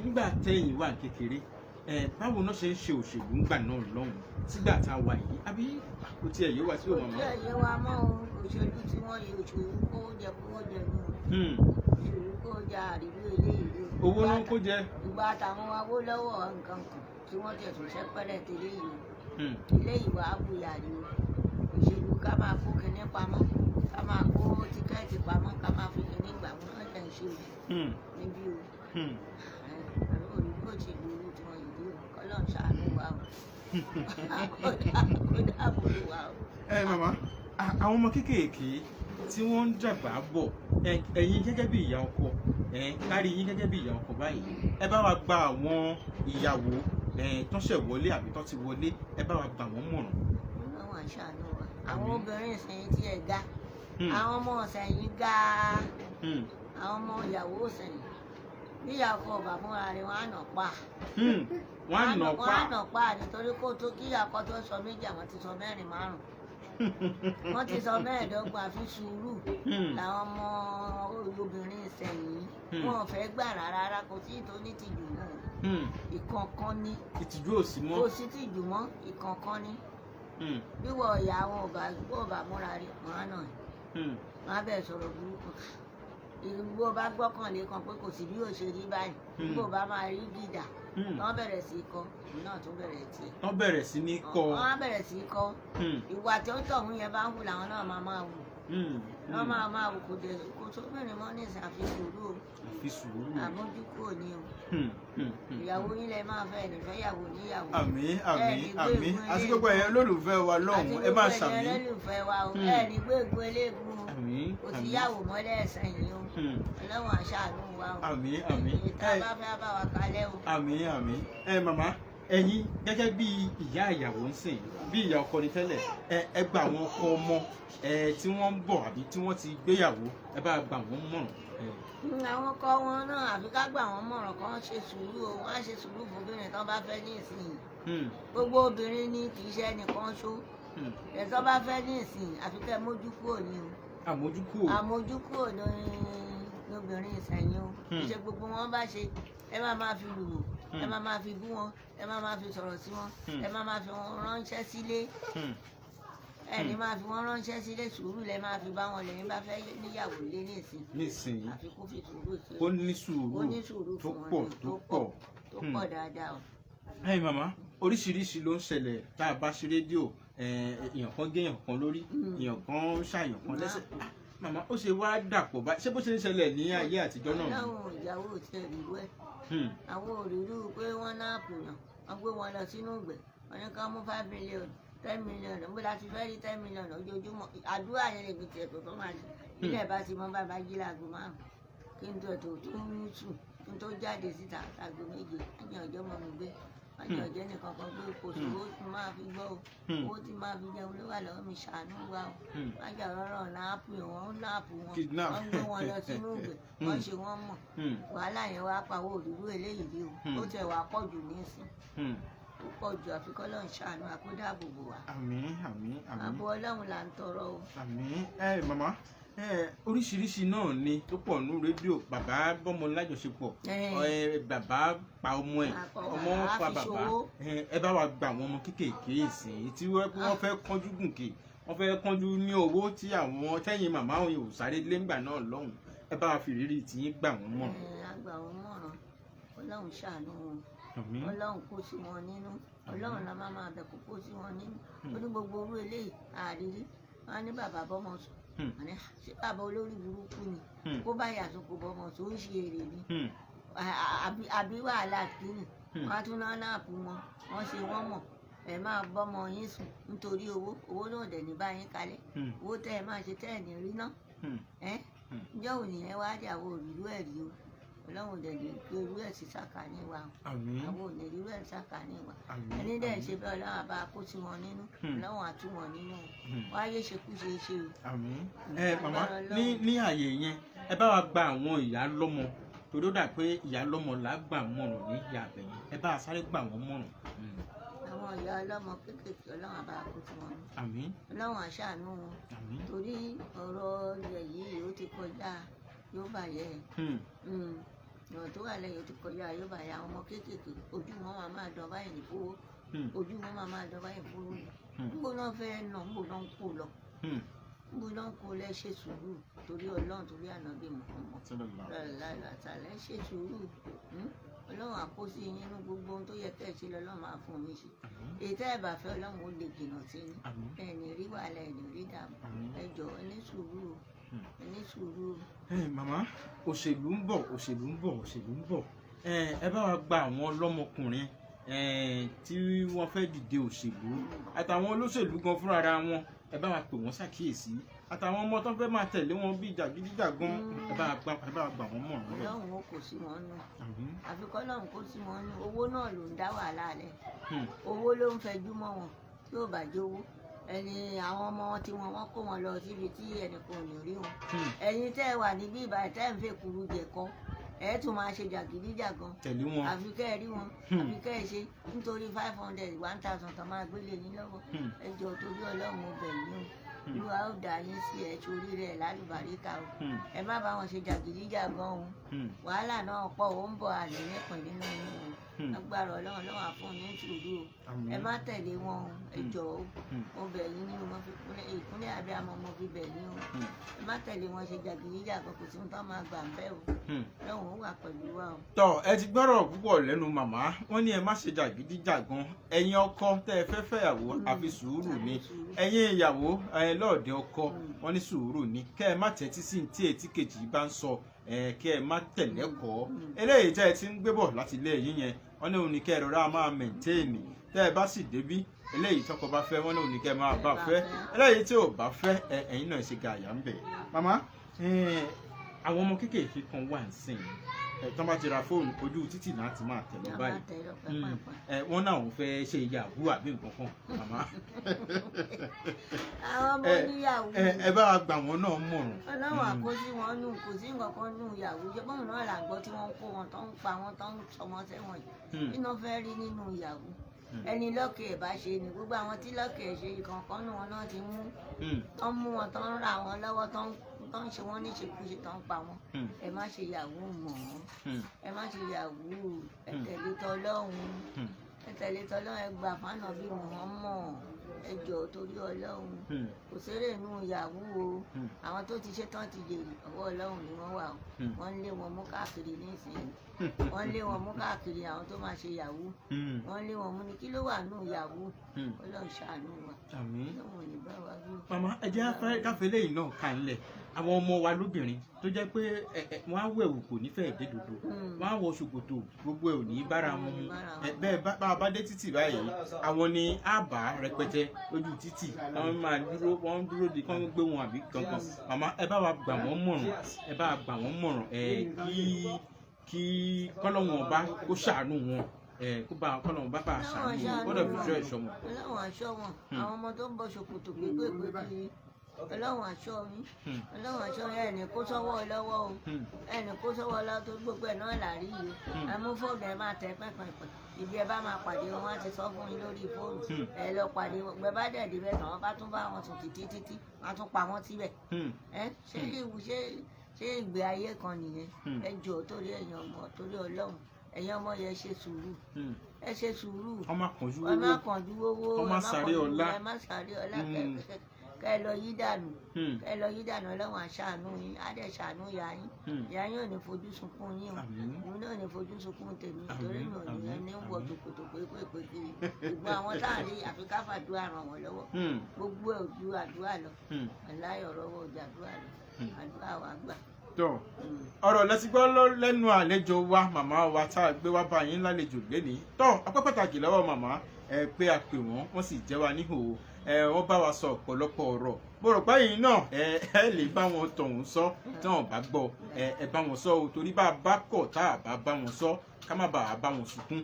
nígbà tẹ́yìn wà kékeré báwo náà ṣe ń ṣe òṣèlú ńgbà náà lọ́hùn sígbà tá a wà yìí àbí kò tiẹ̀ yé wa sí òun mọ́. kò tiẹ̀ yé wa mọ́ òun òṣèlú tí wọ́n yẹ òṣèlú kówó jẹ nù. òṣèlú kówó jẹ àríwú eléyìí. owó ló ń kó jẹ. ìgbà táwọn awó lọ́wọ́ nǹkan kan tí wọ́n tẹ̀ tún ṣẹ́pẹ́rẹ́ tẹ́lẹ̀ yìí ilé ìwà àbúyà ni o. òṣèlú ká máa kó kinní pamọ́ ká máa kó tíkẹ́ẹ̀tì pamọ́ ká máa fi kinní gbà wọ́n náà tẹ̀ ń ṣe o níbí o. àwọn olùkọ́ òṣèlú tí wọ́n yìí o kọ́lọ́n ṣàánú wa o. kó dáàbò wa o. màmá àwọn ọmọ kéékèèké tí wọ́n ń dàgbà bọ̀ ẹ̀yin gẹ́gẹ́ bí ìyá ọkọ kárí yín gẹ́gẹ́ bí ìyá ọkọ báyìí ẹ bá wa gba àwọn ìyàwó tó ṣẹ̀ wọlé àbí tó ti wọlé ẹ bá wa gbà wọ́n mọ̀ràn. ọlọ́run àṣàánú wa àwọn obìnrin ìsẹ̀yìn tí ẹ ga àwọn ọmọ ìsẹ̀yìn ga àwọn ọmọ ìyàwó ìsẹ̀yìn bí ìyàwó ọba múra rẹ̀ wọ́n á nà pa. wọ́n á nà pa nítorí kó tó kí ìyàkọ tó sọ méjì àwọn ti sọ mẹ́rin márùn-ún. wọ́n ti sọ mẹ́ẹ̀ẹ́dọ́gbọ̀n àfi sùúrù làwọn ọmọ obìnrin ìsẹ̀yìn wọn ò fẹ́ gbà rárá kò sí ìtòní tìjú mọ́ ìkọ̀ọ̀kan ní. ìtìjú ò sí mọ́. kò sí tìjú mọ́ ìkọ̀ọ̀kan ní. bí wọ́n ìyá àwọn ọba múra rí màá nà ẹ̀ máa bẹ̀ sọ̀rọ̀ burúkú. bó bá gbọ́kànlé kan pé kò sí bí òṣèré báyìí bó bá máa rí gìdà wọ́n bẹ̀rẹ̀ sí í kọ́ náà tún bẹ̀rẹ̀ tí. wọ́n bẹ̀rẹ̀ sí ní kọ́. wọ́n bẹ̀rẹ̀ sí í kọ́. ìwà tí ó tọ̀hún yẹn bá ń wù làwọn náà máa wù. wọ́n máa wù kò dé kó tó bẹ̀rẹ̀ mọ́ ní ìsìn àfi sùúrù o. àfi sùúrù. àmójúkúrò ni o. ìyàwó yín lẹ máa fẹ́ nífẹ̀ẹ́ ìyàwó níyàwó. àmín àmín àmín àti gbogbo ẹ̀yin olólùfẹ́ wa lọ́hùn ẹ máa ṣàmì. àti gbogbo ẹ̀yin olólùfẹ́ wa o ẹ ní gbégbó eléegun o kò sí yàwó mọ́lẹ̀ ẹ̀sẹ̀ yìí o ọlọ́run àṣàánú wa o. àmín àmín. ìta bá fẹ́ bá wa kalẹ̀ o. àmín àmín. màmá ẹ̀yin gẹ́gẹ́ bí ìyá ìyàwó ń sìn bí ìyá ọkọ ni tẹ́lẹ̀ ẹ gba àwọn ọkọ ọmọ tí wọ́n ń bọ̀ àbí tí wọ́n ti gbéyàwó ẹ bá gbà wọ́n mọ̀ràn. àwọn ọkọ wọn náà àfi ká gbà wọ́n mọ̀ràn kan ṣe sùúrù o wọ́n á ṣe sùúrù fún obìnrin tó bá fẹ́ ní ìsìn gbogbo obìnrin ní kì í ṣe ẹnìkan ṣó ẹ̀tọ́ bá fẹ́ ní ìsìn àfi kẹ́ mójú kúrò ní o. àmójú kúrò lóbìnrin ìsẹ̀yìn o ṣe gbogbo wọn bá ṣe ẹ máa fi lù ẹ máa fi bú wọn ẹ máa fi sọ̀rọ̀ sí wọn ẹ máa fi wọn ránṣẹ́ sílé ẹni máa fi wọn ránṣẹ́ sílé sùúrù lẹ máa fi bá wọn lẹ́yìn bá fẹ́ níyàwó lé nísìnyí àfi kó fi sùúrù sí ó ní sùúrù tó pọ̀ tó pọ̀ dáadáa o. ẹ̀yin màmá oríṣiríṣi ló ń ṣẹlẹ̀ tá a bá ṣe rédíò èèyàn kan gé èèyàn kan lórí èèyàn kan ṣàyàn kan lẹ́sẹ̀ màmá ó ṣe wá dàpọ̀ bá ṣé bó ṣe ń ṣẹlẹ̀ ní ayé àtijọ́ náà. láwọn ìyàwó ò tiẹ̀ rí wẹ́ àwọn òrìrú pé wọ́n náà pòyàn wọ́n gbé wọn lọ sínú ìgbẹ́ wọ́n ní ká mú 5 million 10 million níbo la ti fẹ́ rí 10 million lójoojúmọ́ àdúrà yẹn lè fi tiẹ̀ tó tó máa ṣe ilẹ̀ bá ti mọ bàbá jí láago márùn kí n tó tó ń sùn kí n tó jáde síta láago méje ẹni ọjọ́ mọ́ mi gbé ẹni ọjọ́ nìkan kan gbé kò sí owó tí máa fi gbọ́ o owó tí máa fi jẹun ló wà lọ́wọ́ mi ṣàánú wa o májà rọrọ̀ láàpù wọn láàpù wọn wọ́n gbé wọn lọ sínú ìgbẹ́ wọ́n ṣe wọ́n mọ̀ wàhálà yẹn wá pawó òdúró eléyìí rí o ó tẹ̀ wá pọ̀ jù nísìn ó pọ̀ jù àfikọ́ lọ́n ṣàánú àkódàbòbò wa. àmín àmín àmín. àbọ̀ ọlọ́run là ń tọrọ o. àmín màmá oríṣiríṣi náà ni tó pọ̀ ní rédíò bàbá bọ́mọ lájọṣepọ̀ bàbá pa ọmọ ẹ̀ ọmọ pa bàbá ẹ bá wa gba àwọn ọmọ kéékèèké ìsìn tí wọ́n fẹ́ kánjú gùnkè wọ́n fẹ́ kánjú ní owó tí àwọn tẹ́yìn màmá òun ò sáré lẹ́ngbà náà lọ́hùn ẹ bá wa fi ìrírí tiyín gbà wọ́n mọ̀. àgbà wọn mọ̀ràn ọlọ́run ṣàánú wọn ọlọ́run kó sí wọn nínú ọlọ́run la máa bẹ̀ kó kó sí wọn nínú ó ní gbogbo orú eléyìí àrírí wọn á ní bàbá bọ́mọ sùn àní ṣé bàbá olórí burúkú ni kó bá yàtọ̀ kó bọ́mọ sùn ó ń ṣe èrè ni àbí wàhálà kínní wọn á tún náà náàpù wọn wọn ṣe wọn mọ̀ ẹ máa bọ́mọ yín sùn nítorí owó náà dẹ̀ ní báyìí kalẹ̀ owó tẹ́ ẹ máa ṣe tẹ́ ẹ̀ ní rí náà ǹjẹ́ òní ẹ wá dé àwọn òrìlú ẹ̀ rí o ọlọ́run dẹ̀ lè gbé irú ẹ̀ sí sàkání wa àmín àwọn ò lè rí irú ẹ̀ sí sàkání wa àmín ẹni dẹ̀ ṣe bẹ́ẹ̀ ọlọ́run àbá kó sí wọn nínú ọlọ́run àtú wọn nínú wáyé ṣekúṣe ṣe o. àmín màmá ní àyè yẹn ẹ bá wa gba àwọn ìyá lọ́mọ torí ó dà pé ìyá lọ́mọ là á gbà mọ̀ràn ní ìyá àbẹ̀yìn ẹ bá a sáré gbà wọ́n mọ̀ràn. àwọn ìyá ọlọ́mọ kéékèèké ọlọ́run àbá kó sí wọn nínú àmín ọlọ́run àṣàánú wọn àmín torí ọ̀rọ̀ ilẹ̀ yìí ó ti kọjá yóò bàyẹ̀ ọ̀rọ̀ tó wà lẹ́yìn ó ti kọjá yóò bàyẹ̀ àwọn ọmọ kéékèèké ojú wọn máa dán báyìí ní fowó ojú wọn máa dán báyìí fowó níbo náà fẹ́ nà níbo náà ń kó lọ níbo náà ń kó lẹ ṣe sùúrù torí ọlọ́run torí ànábì mọ̀ọ́mọ́ lálẹ́ ṣe sùúrù ọlọ́run àkóso nínú gbogbo ohun tó yẹ kẹ́ ẹ̀ ṣe lọ́lọ́run máa fún mi ṣe èyí tẹ́ ẹ̀ bá fẹ́ ọlọ́run ó lè jìnnà sí ni ẹ̀ẹ́nì rí wàhálà ẹ̀ẹ́nì rí dààmú ẹ jọ̀ọ́ ẹ ní sùúrù ẹ ní sùúrù. màmá òṣèlú ń bọ̀ òṣèlú ń bọ̀ òṣèlú ń bọ̀ ẹ bá wa gba àwọn ọlọ́mọkùnrin tí wọ́n fẹ́ dìde òṣèlú àtàwọn olóṣèlú gan fúnra ara wọn ẹ bá wa pè wọ́n ṣàkíyèsí àtàwọn ọmọ tó ń fẹ́ máa tẹ̀lé wọn bíi jàgídíjàgan ẹ bá wa gbà wọ́n mọ̀ lọ́wọ́. ọlọ́run ó kò sí wọn nù àfikọ́ ọlọ́run kò sí wọn nù owó náà ló ń dá wàhálà rẹ̀ owó ló ń fẹjú mọ́ wọn tí ò bá jówó ẹni àwọn ọmọ wọn tí wọn kó wọn lọ síbi tí ẹnìkan ò ní rí wọn ẹ̀yin tẹ́ ẹ wà níbí ìbàdàn tẹ́ ẹ ń fẹ́ kuru jẹ̀kọ́ ẹ tún máa ṣe jàgídíjàgan tẹ̀lé wọn àfi kẹ́ ẹ rí wọn àfi kẹ́ ẹ ṣe nítorí 500 1000 tó máa gbélé yín lọ́wọ́ ẹ jọ̀ọ́ torí ọlọ́run ọbẹ̀ yín o olúwa ó dá yín sí ẹ torí rẹ̀ lálùbáríkà o ẹ má bá wọn ṣe jàgídíjàgan o wàhálà náà pọ̀ ó ń bọ̀ àlè nípìn nínú yín o agbára ọlọ́run lọ́wọ́ àfọ̀n ní sùúrù o ẹ má tẹ̀lé wọn o ẹ jọ̀ọ́ o bẹ̀ yín ní mo fi ìkúnlẹ̀ abiyamọ mo fi bẹ̀ yín o ẹ má tẹ̀lé wọn ṣe jàgídíjàgan kò sí ohun tó máa gbà ń bẹ́ o lọ́wọ́ ó wà pẹ̀lú wa o. tọ ẹ ti gbọ́rọ̀ púpọ̀ lẹ́nu màmá wọ́n ní ẹ má ṣe jàgídíjàgan ẹ̀yin ọkọ tẹ́ ẹ fẹ́ fẹ́yàwó àfi sùúrù ni ẹ̀yin ìyàwó lọ́ọ̀dẹ ọkọ wọ́n ní sùúrù ni kẹ́ ẹ má tẹ́tí sí tí etí kejì bá ń sọ kẹ́ ẹ má tẹ̀lé kọ́ eléyìí tẹ́ ẹ ti ń gbé bọ̀ láti ilé yín yẹn wọ́n ní òun ní kẹ́ ẹ rọra máa mẹ̀ǹtéènì tẹ́ ẹ bá sì débí eléyìí tọkọ bá fẹ́ wọ́n ní òun ní kẹ́ ẹ máa bá fẹ́ eléyìí tí ò bá fẹ́ ẹ̀yin náà ṣe gàyà ń bẹ̀. màmá àwọn ọmọ kéékèèké kan wà ń sìn tọ́ bá ti ra fóònù ojú títì náà ti máa tẹ̀ lọ báyìí wọ́n náà fẹ́ ṣe ìyàwó àbí nǹkan kan màmá. àwọn ọmọ oníyàwó ẹ bá wa gbà wọ́n náà mọ̀ràn. ọlọ́run àkóso wọn nù kò sí nǹkan kan nù ìyàwó ṣé bọ́ọ̀n náà là ń gbọ́ tí wọ́n ń kó wọn tó ń pa wọn tó ń sọmọ sẹ́wọ̀n yìí iná fẹ́ rí nínú ìyàwó ẹni lọ́kẹ̀ ẹ̀ bá ṣe ni gbogbo àwọn tí lọ́kẹ̀ ẹ̀ ṣe ìkànkan nù wọn náà ti mú wọn tó ń ra wọn lọ́wọ́ tó ń ṣe wọ́n ní ìṣekúṣe tó ń pa wọn ẹ má ṣe yàwó mọ́ ẹ má ṣe yàwó ẹ tẹ̀lé tọlọ́run ẹ tẹ̀lé tọlọ́run ẹ gbà fánà bí wọ́n mọ̀ ẹ jọ̀ọ́ torí ọlọ́run kò sérè nù ìyàwó o àwọn tó ti ṣe tán ti jèrè ọwọ́ ọlọ́run ni wọ́n wà o wọ́n lé wọn mú káàkiri nísìnyí wọ́n lé wọn mú káàkiri àwọn tó máa ṣe yàwó wọ́n lé wọn mú ní kí ló wà nù ìyàwó ọlọ́run ṣàánú wa ọlọ́run ò ní bá wa wí. màmá ẹ jẹ́ káfẹ́ lẹ́yìn náà kà ń lẹ̀ àwọn ọmọ wa lóbìnrin tó jẹ́ pé wọ́n á wẹ̀wù kò nífẹ̀ẹ́ dé dodo wọ́n á wọ ṣòkòtò gbogbo ẹ̀ ò ní bára wọn mu bẹ́ẹ̀ bá a bá dé títì báyìí àwọn ni á bá rẹpẹtẹ lójú títì wọ́n máa dúró wọ́n dúró di kán gbé wọn àbí kankan màmá ẹ bá wa gbà wọ́n mọ̀ràn ẹ bá wa gbà wọ́n mọ̀ràn kí kọ́lọ́wọ́n ọba kó ṣàánú wọn kó bá kọ́lọ́wọ́n bá bá a ṣàánú wọn gbọ́dọ̀ fi ṣọ́ ẹ̀ṣọ́ wọn. ọlọ́run aṣọ wọn àwọn ọmọ tó ń bọ ṣòkòtò pépépé kiri ọlọ́run aṣọ yín ọlọ́run aṣọ yín ẹnì kó sọ́wọ́ lọ́wọ́ o ẹnì kó sọ́wọ́ lọ́wọ́ tó gbogbo ẹ̀ náà là rí yìí àmú fóònù ẹ máa tẹ pẹ́pẹ́pẹ́ ibi ẹ bá máa pàdé wọn á ti sọ fún yín lórí fóònù ẹ lọ pàdé wọn gbẹ bá dẹ̀ débẹ̀ tán wọn bá tún bá wọn sùn títí wọn á tún pa wọn síbẹ̀ ṣé ìgbé ayé kan nìyẹn ẹ jọ̀ọ́ torí ẹ̀yin ọmọ torí ọlọ́run ẹ̀yin ọmọ yẹn ṣe sùúrù ẹ ṣe sùúrù ọmọ kànjú owó ọmọ sáré ọlá kẹ lọ yí dànù ọlọ́run àṣàánú yín á dẹ̀ ṣàánú ìyá yín ò ní fojú sunkún yín o òun náà ò ní fojú sunkún tèmi torí mi ò ní ní wọ tòkòtò pépépé kiri ṣùgbọ́n àwọn táàrí àfi ká fàdúrà ràn wọ́n lọ́wọ́ gbogbo ẹ̀ ojú àdúrà lọ aláyọ̀rọ̀ wọ ojú àdúrà lọ àdúrà wa gbà. ọ̀rọ̀ lẹ́tí gbọ́ lẹ́nu àlejò wa màmá wa tá a gbé wá bá yín lálejò lénìí ọpẹ́ pàtàkì lọ́wọ́ màmá pé a pè wọ́n sì jẹ́ wa níhò wọ́n bá wa sọ ọ̀pọ̀lọpọ̀ ọ̀rọ̀ mo rò pé yìí náà ẹ lè bá wọn tọ̀hún sọ tí wọn bá gbọ́ ẹ bá wọn sọ o torí bá a bá kọ̀ tá a bá bá wọn sọ ká má bàa bá wọn sunkún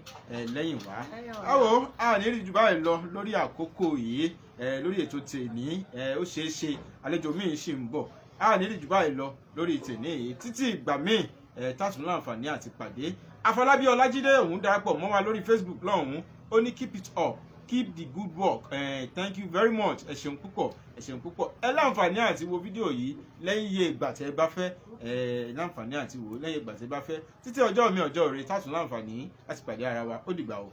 lẹ́yìn wá. àwọ̀ a ní rí jù báyìí lọ lórí àkókò yìí lórí ètò tèmi ó ṣeé ṣe àlejò míì ṣì ń bọ̀ a ní rí jù báyìí lọ lórí tèmi yìí títí ìgbà míì tásùn láǹfààní àti pàdé. Afọlábí Ọlájídé òun darapọ̀ mọ́ wa lórí Facebook lọ́hùn-ún ó ní keep it up keep the good work thank you very much ẹ ṣeun púpọ̀ ẹ ṣeun púpọ̀ ẹ láǹfààní àti wo fídíò yìí lẹ́yìn iye ìgbà tẹ́ ẹ bá fẹ́ láǹfààní àti wò lẹ́yìn ìgbà tẹ́ ẹ bá fẹ́ títí ọjọ́ mi ọjọ́ rẹ tásùn láǹfààní láti pàdé ara wa ó dìgbà o.